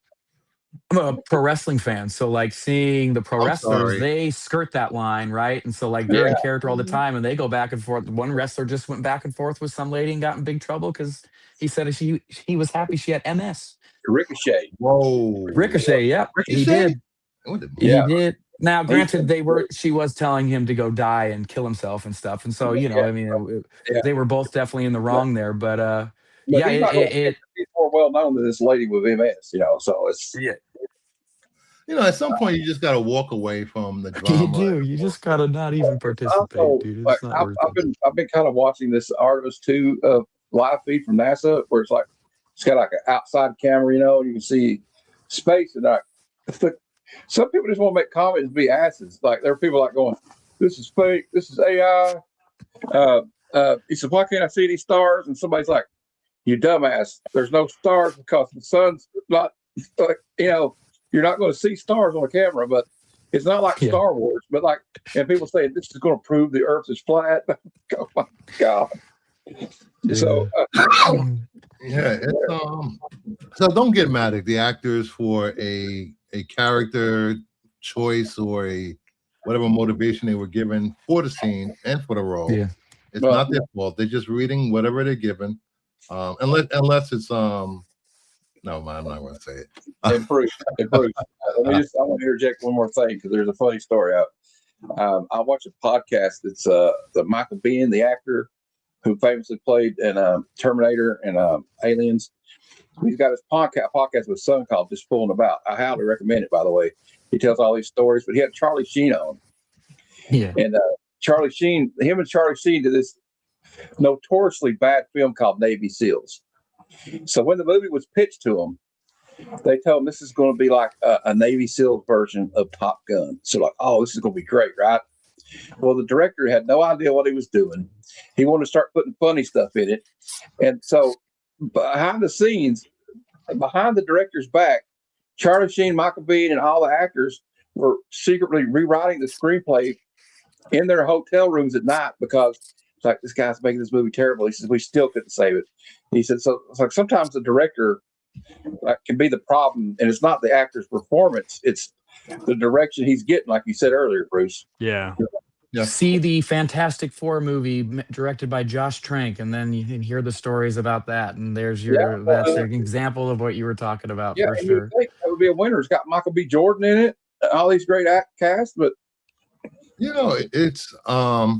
pro wrestling fan, so like seeing the pro wrestlers, they skirt that line, right? And so like they're in character all the time, and they go back and forth. One wrestler just went back and forth with some lady and got in big trouble because he said he was happy she had MS. Ricochet. Whoa. Ricochet, yeah, he did. He did. Now, granted, she was telling him to go die and kill himself and stuff, and so I mean, they were both definitely in the wrong there, but he's more well known than this lady with MS, so it's at some point you just got to walk away from the drama. You do. You just got to not even participate, dude. It's not worth it. I've been kind of watching this Artemis 2 live feed from NASA, where it's got like an outside camera, and you can see space, and some people just want to make comments and be asses. Like there are people like going, "This is fake. This is AI." He said, "Why can't I see these stars?" And somebody's like, "You dumbass! There's no stars because the sun's not like you're not going to see stars on a camera, but it's not like Star Wars." But and people say this is going to prove the Earth is flat. Oh my God! So so don't get mad at the actors for a character choice or whatever motivation they were given for the scene and for the role. It's not their fault. They're just reading whatever they're given. Unless it's no mind, I'm not going to say it. It proves. I want to interject one more thing because there's a funny story out. I watched a podcast. It's the Michael Biehn, the actor who famously played in Terminator and Aliens. He's got his podcast with his son called Just Fooling About. I highly recommend it, by the way. He tells all these stories, but he had Charlie Sheen on. Yeah. And Charlie Sheen did this notoriously bad film called Navy SEALs. So when the movie was pitched to him, they told him this is going to be like a Navy SEALs version of Top Gun. So this is going to be great, right? Well, the director had no idea what he was doing. He wanted to start putting funny stuff in it. And so behind the scenes, behind the director's back, Charlie Sheen, Michael Biehn, and all the actors were secretly rewriting the screenplay in their hotel rooms at night because it's like, this guy's making this movie terrible. He says, we still couldn't save it. He said, so it's like sometimes the director can be the problem, and it's not the actor's performance, it's the direction he's getting, like you said earlier, Bruce. Yeah. See the Fantastic Four movie directed by Josh Trank, and then you can hear the stories about that. And there's that's an example of what you were talking about for sure. That would be a winner. It's got Michael B. Jordan in it, all these great cast, but it's a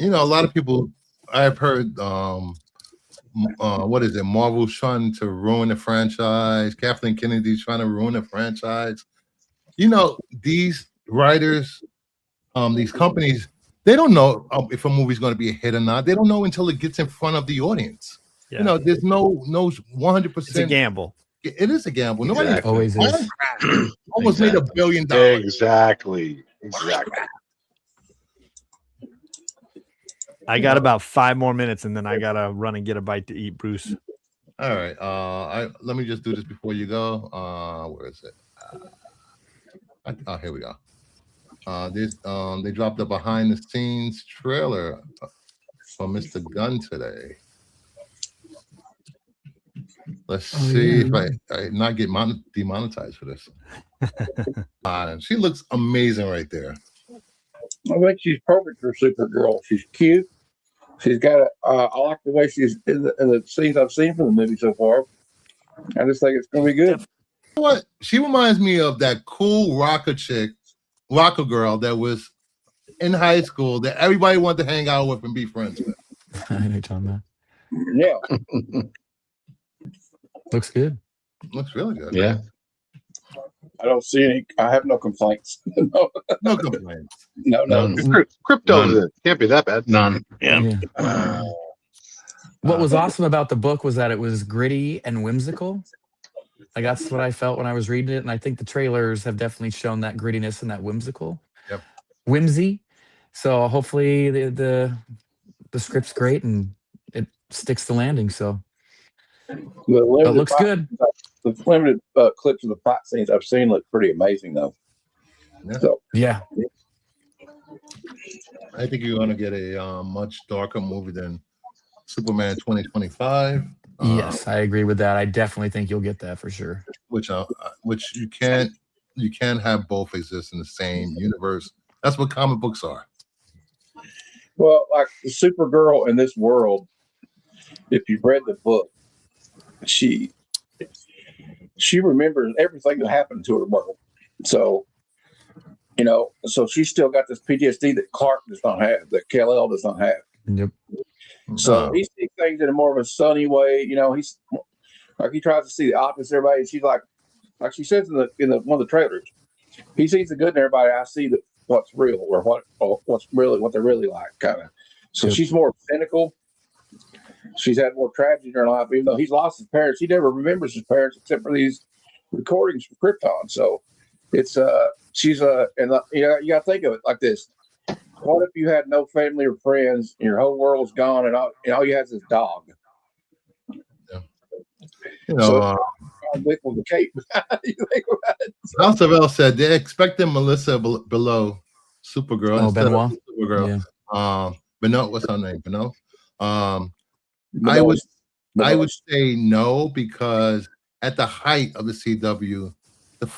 lot of people I've heard what is it? Marvel's trying to ruin the franchise. Kathleen Kennedy's trying to ruin the franchise. These writers, these companies, they don't know if a movie's going to be a hit or not. They don't know until it gets in front of the audience. Yeah. There's no 100%. It's a gamble. It is a gamble. Exactly. Nobody always is. Almost made $1 billion. Exactly. I got about 5 more minutes, and then I gotta run and get a bite to eat, Bruce. All right. Let me just do this before you go. Where is it? Here we go. They dropped a behind the scenes trailer for Mr. Gunn today. Let's see if I not get demonetized for this. She looks amazing right there. I think she's perfect for Supergirl. She's cute. She's got I like the way she's in the scenes I've seen from the movie so far. I just think it's going to be good. You know what? She reminds me of that cool rocker girl that was in high school that everybody wanted to hang out with and be friends with. I know you're talking about. Yeah. Looks good. Looks really good. Yeah. I don't see any. I have no complaints. no, No complaints. no. None. Crypto None. can't be that bad. None. Yeah. Yeah. What was awesome about the book was that it was gritty and whimsical. Like that's what I felt when I was reading it, and I think the trailers have definitely shown that grittiness and that whimsy. So hopefully the script's great and it sticks the landing. So The it limited looks good. The limited clips of the fight scenes I've seen look pretty amazing, though. Yeah. So Yeah. I think you're going to get a much darker movie than Superman 2025. Yes, I agree with that. I definitely think you'll get that for sure. Which you can't have both exist in the same universe. That's what comic books are. well, like the Supergirl in this world, if you've read the book, she remembers everything that happened to her world. So, so she's still got this PTSD that Clark does not have, that Kal-El does not have. Yep. So he sees things in a more of a sunny way. He's like he tries to see the opposite of everybody. And she's like she says in the one of the trailers, he sees the good in everybody. I see what's real or what's really what they're really like, kind of. So she's more cynical. She's had more tragedy in her life, even though he's lost his parents. He never remembers his parents except for these recordings from Krypton. So it's you got to think of it like this. What if you had no family or friends and your whole world's gone and all you have is this dog? Yeah. With the cape. You think about it. House of L said they expected Melissa below Supergirl instead Benoit? of Supergirl. Yeah. Benoit, what's her name? Benoit. I would say no, because at the height of the CW, the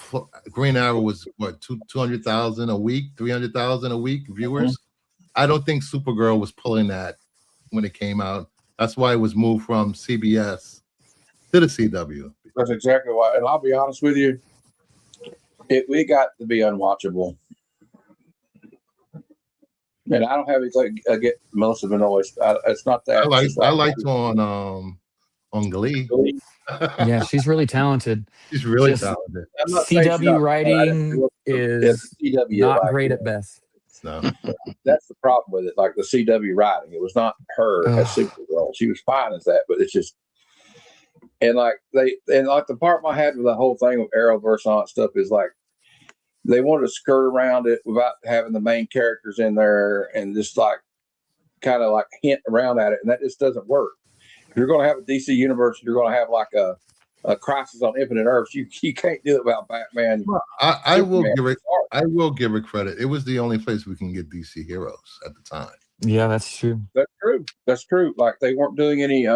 Green Arrow was what 200,000 a week, 300,000 a week viewers. Mm-hmm. I don't think Supergirl was pulling that when it came out. That's why it was moved from CBS to the CW. That's exactly why. And I'll be honest with you, it got to be unwatchable. And I don't have anything against Melissa Benoist. It's not that. I liked on Glee. Yeah, she's really talented. She's really talented. CW writing is not great at best. No. That's the problem with it. Like the CW writing, it was not her as Supergirl. She was fine as that, but it's just the part I had with the whole thing with Arrowverse and all that stuff is like they wanted to skirt around it without having the main characters in there and just like kind of like hint around at it, and that just doesn't work. If you're going to have a DC universe, you're going to have like a Crisis on Infinite Earths. You can't do it without Batman. Well, I will give it credit. It was the only place we can get DC heroes at the time. Yeah, that's true. That's true. Like they weren't doing any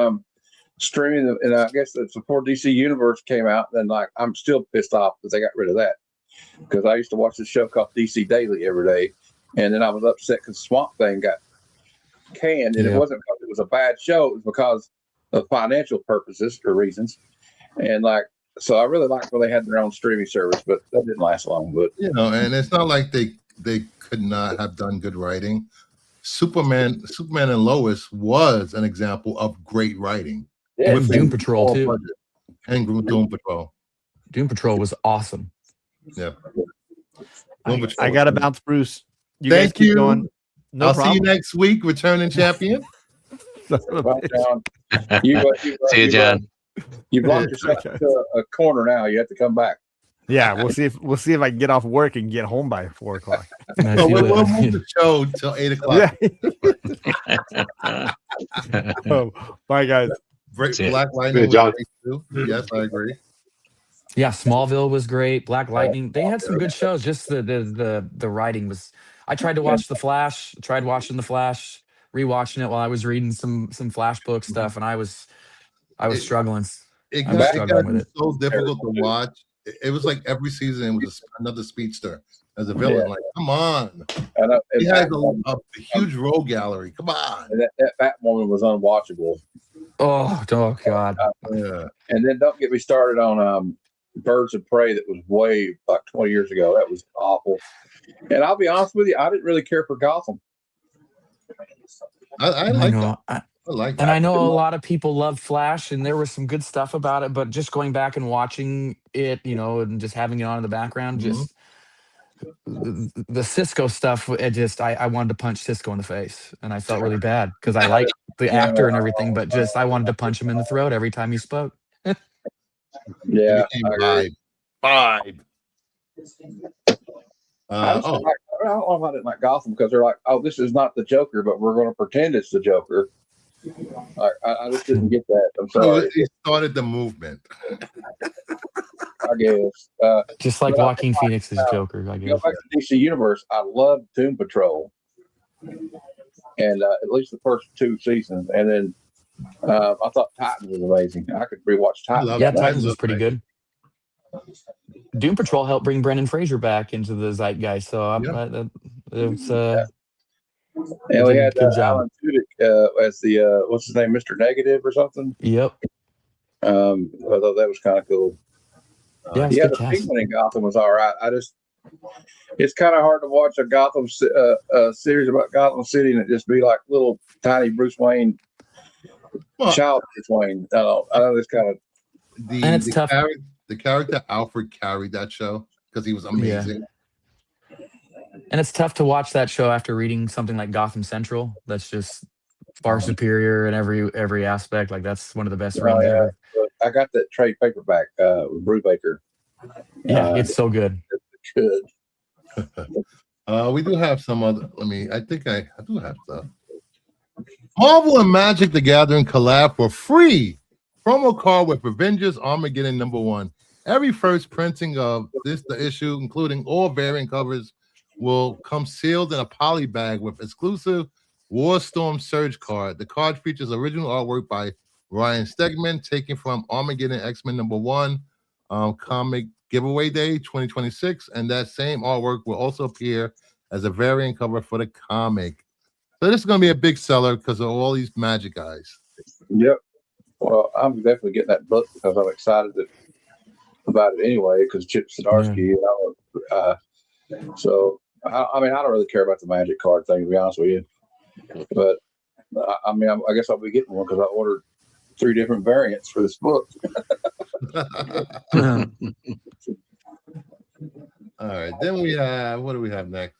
streaming, and I guess that's before DC Universe came out. Then like I'm still pissed off that they got rid of that, because I used to watch this show called DC Daily every day, and then I was upset because Swamp Thing got canned, and it wasn't because it was a bad show. It was because of financial purposes or reasons. And so I really liked when they had their own streaming service, but that didn't last long. But and it's not like they could not have done good writing. Superman and Lois was an example of great writing. Yeah, with Doom Patrol too. And Doom Patrol. Doom Patrol was awesome. Yeah. I got to bounce, Bruce. You Thank guys keep you. going. No I'll problem. see you next week, returning champion. See you, John. You've locked yourself into a corner now. You have to come back. Yeah, we'll see if I can get off work and get home by 4 o'clock. So we'll move the show till 8 o'clock. Oh, bye, guys. Black Lightning. John. Too. Yes, I agree. Yeah, Smallville was great. Black Lightning. They had some good shows. Just the writing was. I tried to watch The Flash. Tried watching The Flash, rewatching it while I was reading some Flash book stuff, and I was struggling. It got so difficult to watch. It was like every season it was another speedster as a villain. Like, come on. He has a huge role gallery. Come on. And that Batwoman was unwatchable. Oh God. Yeah. And then don't get me started on Birds of Prey. That was way like 20 years ago. That was awful. And I'll be honest with you, I didn't really care for Gotham. I like that. I like that. And I know a lot of people love Flash, and there was some good stuff about it. But just going back and watching it, and just having it on in the background, just the Cisco stuff. I wanted to punch Cisco in the face, and I felt really bad because I like the actor and everything, but just I wanted to punch him in the throat every time he spoke. Yeah, Vibe. I don't know if I didn't like Gotham because they're like, oh, this is not the Joker, but we're going to pretend it's the Joker. I just didn't get that. I'm sorry. He started the movement. I guess. Just like Joaquin Phoenix's Joker, I guess. Go back to DC Universe. I loved Doom Patrol, and at least the first 2 seasons, and then I thought Titans was amazing. I could rewatch Titans. Yeah, Titans was pretty good. Doom Patrol helped bring Brendan Fraser back into the zeitgeist, so it's and we had Alan Tudyk as the what's his name, Mr. Negative or something. Yep. I thought that was kind of cool. Yeah, the Penguin in Gotham was all right. It's kind of hard to watch a Gotham series about Gotham City and it just be like little tiny Bruce Wayne, child Bruce Wayne. I know this kind of. And it's tough. The character Alfred carried that show because he was amazing. Yeah. And it's tough to watch that show after reading something like Gotham Central. That's just far superior in every aspect. Like that's one of the best runs ever. I got that trade paperback with Brubaker. Yeah, it's so good. It's good. We do have some other. I think I do have stuff. Marvel and Magic the Gathering collab for free. Promo card with Avengers Armageddon #1. Every first printing of the issue, including all variant covers, will come sealed in a poly bag with exclusive Warstorm Surge card. The card features original artwork by Ryan Stegman, taken from Armageddon X-Men #1 comic giveaway day 2026, and that same artwork will also appear as a variant cover for the comic. So this is going to be a big seller because of all these Magic guys. Yep. Well, I'm definitely getting that book because I'm excited about it anyway. Because Chip Zdarsky, so I don't really care about the Magic card thing, to be honest with you. But I guess I'll be getting one because I ordered 3 different variants for this book. All right, then we have, what do we have next?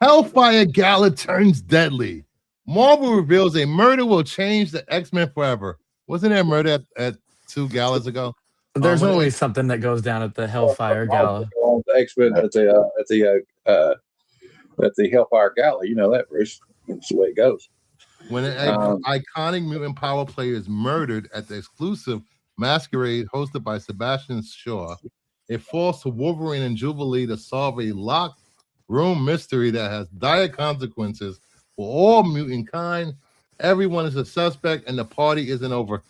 Hellfire Gala turns deadly. Marvel reveals a murder will change the X-Men forever. Wasn't there a murder at 2 galas ago? There's always something that goes down at the Hellfire Gala. The X-Men at the Hellfire Gala, you know that, Bruce. That's the way it goes. When an iconic mutant power player is murdered at the exclusive masquerade hosted by Sebastian Shaw, it falls to Wolverine and Jubilee to solve a locked room mystery that has dire consequences for all mutant kind. Everyone is a suspect, and the party isn't over.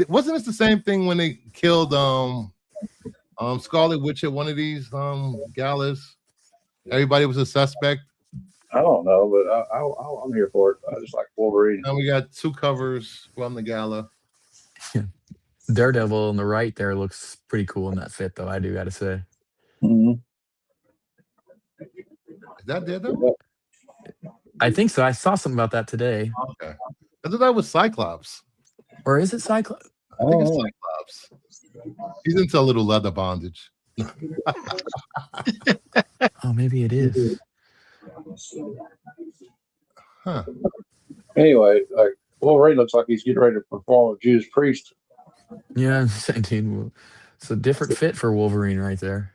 Wasn't this the same thing when they killed Scarlet Witch at one of these galas? Everybody was a suspect. I don't know, but I'm here for it. I just like Wolverine. And we got 2 covers from the gala. Daredevil on the right there looks pretty cool in that fit, though. I do got to say. Mm-hmm. Is that Daredevil? I think so. I saw something about that today. Okay. I thought that was Cyclops. Or is it Cyclops? I think it's Cyclops. He's into a little leather bondage. Oh, maybe it is. Huh. Anyway, like Wolverine looks like he's getting ready to perform a Judas Priest. Yeah, it's a different fit for Wolverine right there.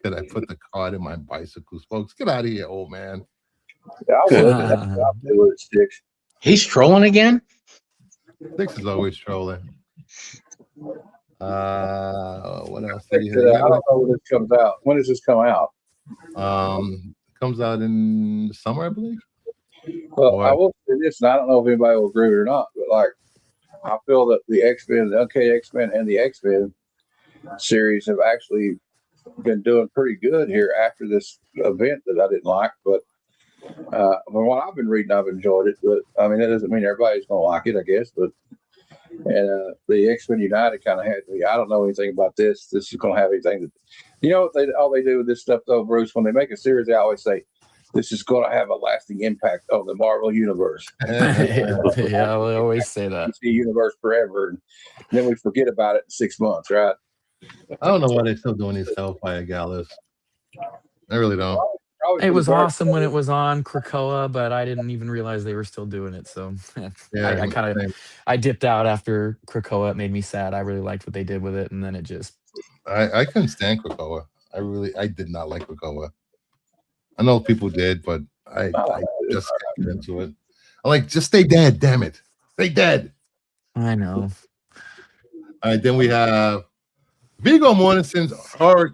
Could I put the card in my bicycles, folks? Get out of here, old man. Yeah, I would. That's what I'll do with Sticks. He's trolling again? Sticks is always trolling. What else? I don't know when this comes out. When does this come out? Comes out in the summer, I believe. Well, I will say this, and I don't know if anybody will agree with it or not, but like I feel that the X-Men, the Uncanny X-Men, and the X-Men series have actually been doing pretty good here after this event that I didn't like. But from what I've been reading, I've enjoyed it. But I mean, that doesn't mean everybody's going to like it, I guess. But the X-Men United kind of had me. I don't know anything about this. This is going to have anything that, you know what all they do with this stuff though, Bruce. When they make a series, they always say, this is going to have a lasting impact on the Marvel universe. Yeah, I always say that. DC universe forever. And then we forget about it in 6 months, right? I don't know why they're still doing these Hellfire galas. I really don't. Probably It for was the dark awesome when it was on Krakoa, but I didn't even realize they were still doing it. So Yeah, I kind same. of I dipped out after Krakoa. It made me sad. I really liked what they did with it, and then it just I couldn't stand Krakoa. I did not like Krakoa. I know people did, but I just can't get into it. I'm like, just stay dead, damn it. Stay dead. I know. All right, then we have Viggo Mortensen's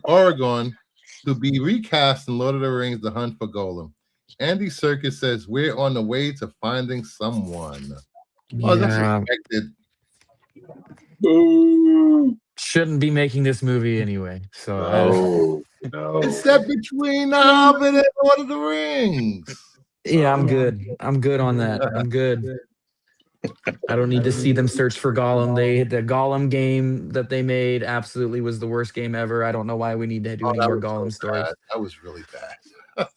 Oregon to be recast in Lord of the Rings: The Hunt for Golem. Andy Serkis says we're on the way to finding someone. Oh, that's Yeah. expected. Boo. Shouldn't be making this movie anyway. So No. It's set between The Hobbit and Lord of the Rings. yeah, I'm good. I'm good on that. I'm good. I don't need to see them search for Gollum. The Gollum game that they made absolutely was the worst game ever. I don't know why we need to do any that more was so Gollum stories. bad. That was really bad.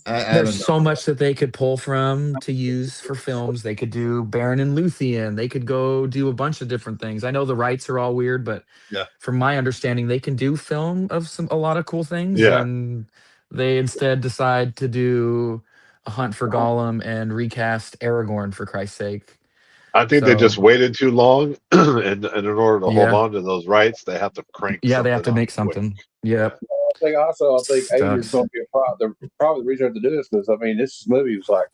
I don't There's know. so much that they could pull from to use for films. They could do Baron and Luthien. They could go do a bunch of different things. I know the rights are all weird, but Yeah. from my understanding, they can do film of a lot of cool things. Yeah. And they instead decide to do A Hunt for Gollum and recast Aragorn, for Christ's sake. I think they just waited too long, and in order to hold Yeah. on to those rights, they have to crank. Yeah, they have to something make out quick. something. Yep. I think age is Sucks. going to be a problem. Probably the reason they have to do this is, I mean, this movie was like,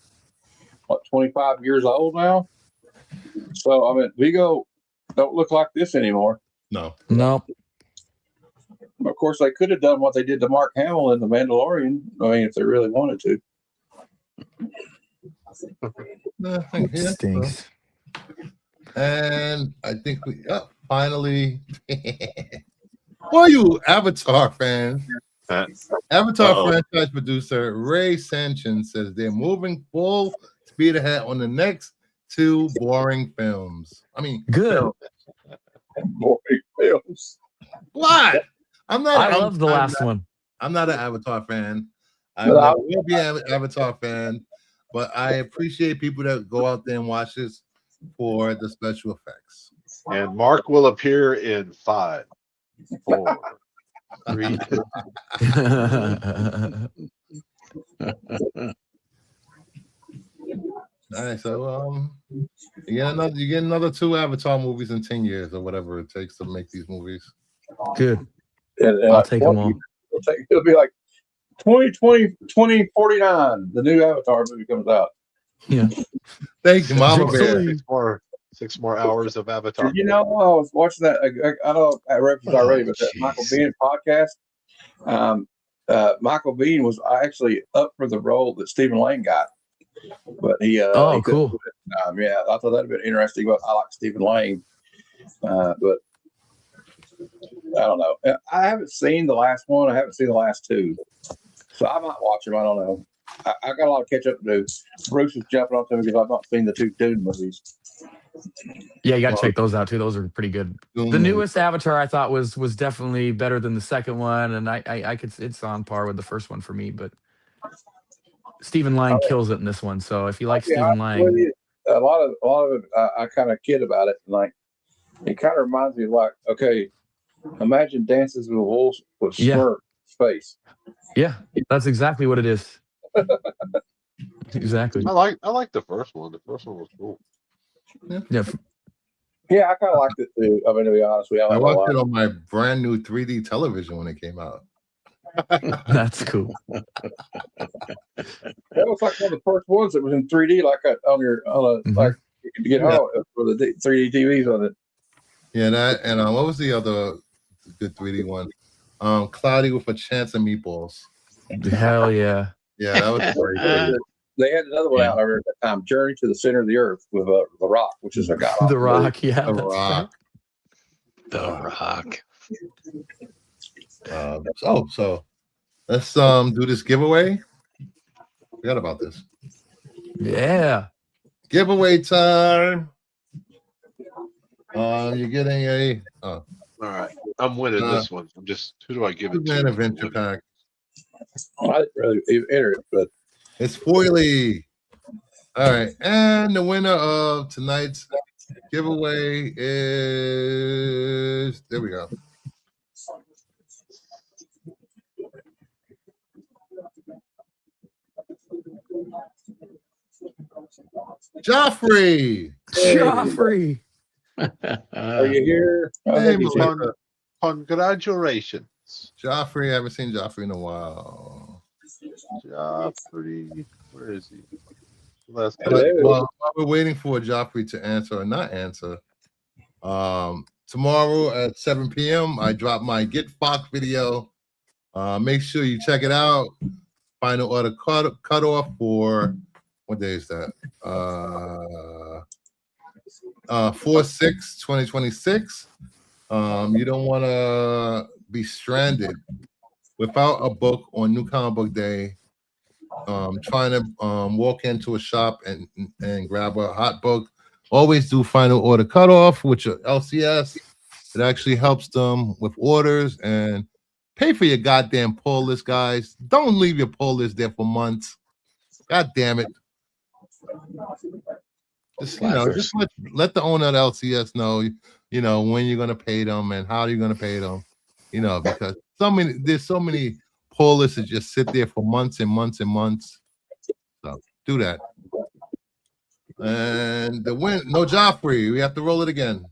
what, 25 years old now? So, I mean, Viggo don't look like this anymore. No. Nope. Of course, they could have done what they did to Mark Hamill in The Mandalorian. I mean, if they really wanted to. Yeah, Stinks. and I think we finally. For you Avatar fans, Avatar franchise producer Ray Sanchin says they're moving full speed ahead on the next 2 boring films. I mean, Good. Boring films. What? I love the last one. I'm not an Avatar fan. I will be an Avatar fan, but I appreciate people that go out there and watch this for the special effects. And Mark will appear in 5, 4, 3. All right, so you get another 2 Avatar movies in 10 years or whatever it takes to make these movies. Good. And I'll take them all. It'll be like 2049. The new Avatar movie comes out. Yeah. Thank you, Mama Bear. 6 more hours of Avatar. You know, I was watching that. I know I referenced already, but that Michael Biehn podcast. Michael Biehn was actually up for the role that Stephen Lang got, but he cool. Yeah, I thought that'd been interesting. But I like Stephen Lang, but I don't know. I haven't seen the last one. I haven't seen the last 2, so I might watch them. I don't know. I got a lot of catch up to do. Bruce is jumping on to me because I've not seen the 2 Dune movies. Yeah, you got to check those out too. Those are pretty good. The newest Avatar I thought was definitely better than the second one, and I could, it's on par with the first one for me. But Stephen Lang kills it in this one. So if you like Stephen Lang, a lot of it, I kind of kid about it, and like it kind of reminds me of like, okay, imagine Dances with Wolves with Smurf space. Yeah, that's exactly what it is. Exactly. I like the first one. The first one was cool. Yeah, I kind of liked it too. I mean, to be honest, I watched it on my brand new 3D television when it came out. That's cool. That was like one of the first ones that was in 3D, like like you could get home for the 3D TVs on it. Yeah, that and what was the other good 3D one? Cloudy with a Chance of Meatballs. Hell yeah. Yeah, that was great. They had another one out over at that time, Journey to the Center of the Earth with The Rock, which is a god. The Rock, yeah. The Rock. The Rock. So let's do this giveaway. Forgot about this. Yeah. Giveaway time. You're getting a all right. I'm winning this one. Who do I give it to? An adventure pack. I didn't really enter it, but It's foily. All right, and the winner of tonight's giveaway is, there we go. Joffrey. Joffrey. are you here? I Hey, think he's here. Congratulations, Joffrey. I haven't seen Joffrey in a while. Joffrey. Where is he? Last Oh, there we go. Well, while we're waiting for Joffrey to answer or not answer, tomorrow at 7 p.m. I drop my Get Fox video. Make sure you check it out. Final order cutoff for, what day is that? 4/6/2026. You don't want to be stranded without a book on New Comic Book Day. Trying to walk into a shop and grab a hot book. Always do final order cutoff with your LCS. It actually helps them with orders, and pay for your goddamn pull list, guys. Don't leave your pull list there for months. God damn it. Just, just let the owner of the LCS know, when you're gonna pay them and how you're gonna pay them. Because there's so many pull lists that just sit there for months and months and months. So do that. And the win, no Joffrey. We have to roll it again.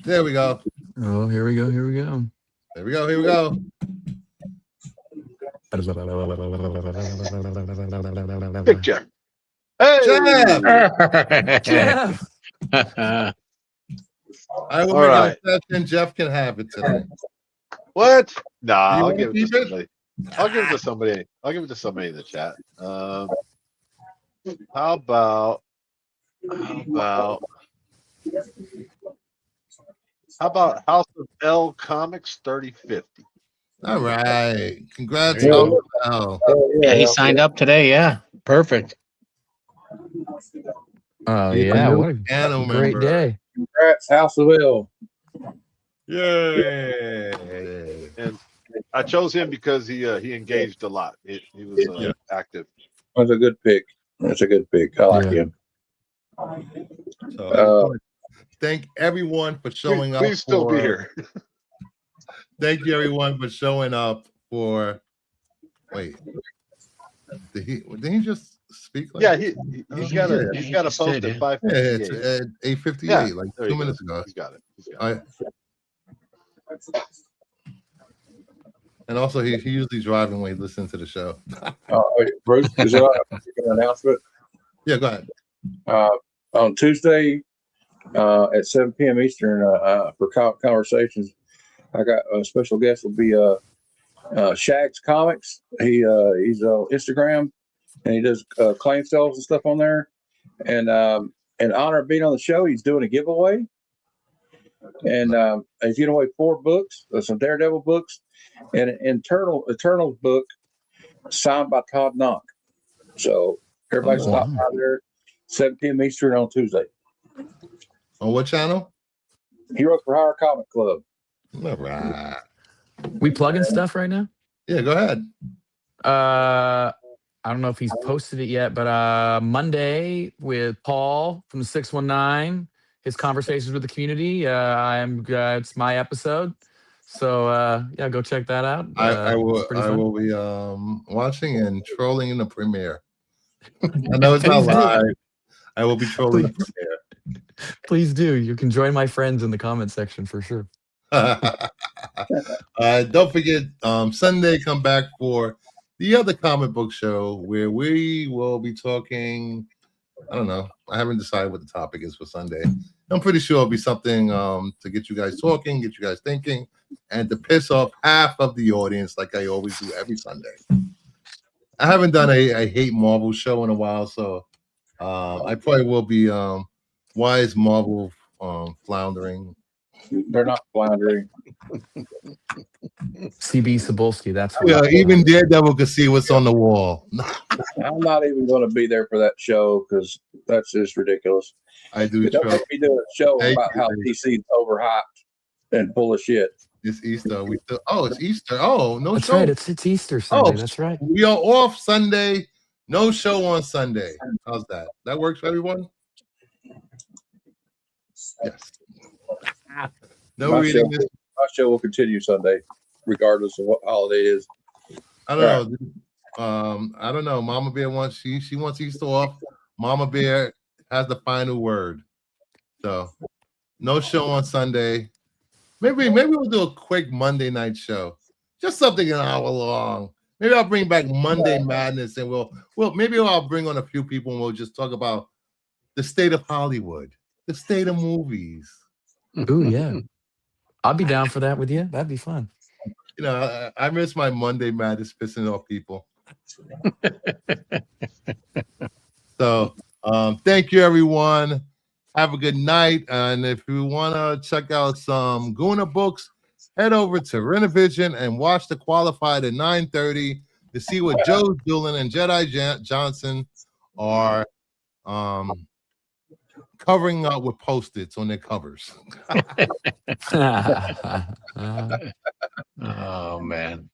There we go. Oh, here we go. There we go. Here we go. picture? Hey, Jeff. I will All make right. it a session. Jeff can have it today. What? Nah, You I'll wanna give it to keep it? somebody. I'll give it to somebody. I'll give it to somebody in the chat. How about House of L Comics 3050? All right. Congrats. There you Al. Yeah, he signed up today. Yeah, perfect. Oh He's yeah, new what a channel great member. day. Congrats, House of L. Yay. And I chose him because he engaged a lot. He was Yeah. active. That's a good pick. I like Yeah. him. So I just wanna thank everyone for showing up. Please still be for- here. Thank you, everyone, for showing up for. Wait, did he just speak? Yeah, He he's got a He post did, at yeah. 5:58. it's at 8:58, Yeah, like there 2 you go. minutes ago. He's got it. And also, he usually driving when he listens to the show. Wait, Bruce, is that an announcement? Yeah, go ahead. On Tuesday at 7 p.m. Eastern for conversations, I got a special guest will be Shags Comics. He's on Instagram and he does claim sales and stuff on there. And in honor of being on the show, he's doing a giveaway. And he's giving away 4 books, some Daredevil books, and an Eternals book signed by Todd Knock. So everybody stop by there, 7 p.m. Eastern on Tuesday. On what channel? Heroes for Hire Comic Club. All right. We plugging stuff right now? Yeah, go ahead. I don't know if he's posted it yet, but Monday with Paul from the 619, his conversations with the community. It's my episode. So yeah, go check that out. I will be watching and trolling in the premiere. I know it's not live. I will be trolling the premiere. Please do. You can join my friends in the comment section for sure. Don't forget, Sunday, come back for the other comic book show where we will be talking. I don't know. I haven't decided what the topic is for Sunday. I'm pretty sure it'll be something to get you guys talking, get you guys thinking, and to piss off half of the audience like I always do every Sunday. I haven't done a hate Marvel show in a while, so I probably will be. Why is Marvel floundering? They're not floundering. CB Cebulski, that's what. Yeah, even Daredevil can see what's on the wall. I'm not even going to be there for that show because that's just ridiculous. I do. Don't make me do a show Thank about you. how DC's overhyped and full of shit. It's Easter. It's Easter. Oh, no That's show. right. It's Easter Sunday. That's right. We are off Sunday. No show on Sunday. How's that? That works for everyone? Yes. No My reading. My show will continue Sunday, regardless of what holiday it is. I don't know. I don't know. Mama Bear wants she wants Easter off. Mama Bear has the final word. So no show on Sunday. Maybe we'll do a quick Monday night show. Just something an hour long. Maybe I'll bring back Monday Madness and maybe I'll bring on a few people and we'll just talk about the state of Hollywood, the state of movies. Ooh, yeah. I'll be down for that with you. That'd be fun. You know, I miss my Monday Madness pissing off people. So thank you, everyone. Have a good night. And if you want to check out some Guna books, head over to Renovision and watch The Qualified at 9:30 to see what Joe's doing and Jedi Johnson are covering up with Post-its on their covers. Oh, man.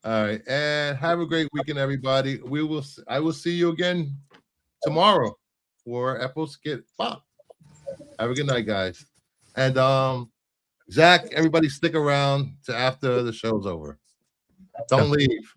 All right. And have a great weekend, everybody. I will see you again tomorrow for Apple Skit Pop. Have a good night, guys. And Zach, everybody stick around to after the show's over. Don't leave.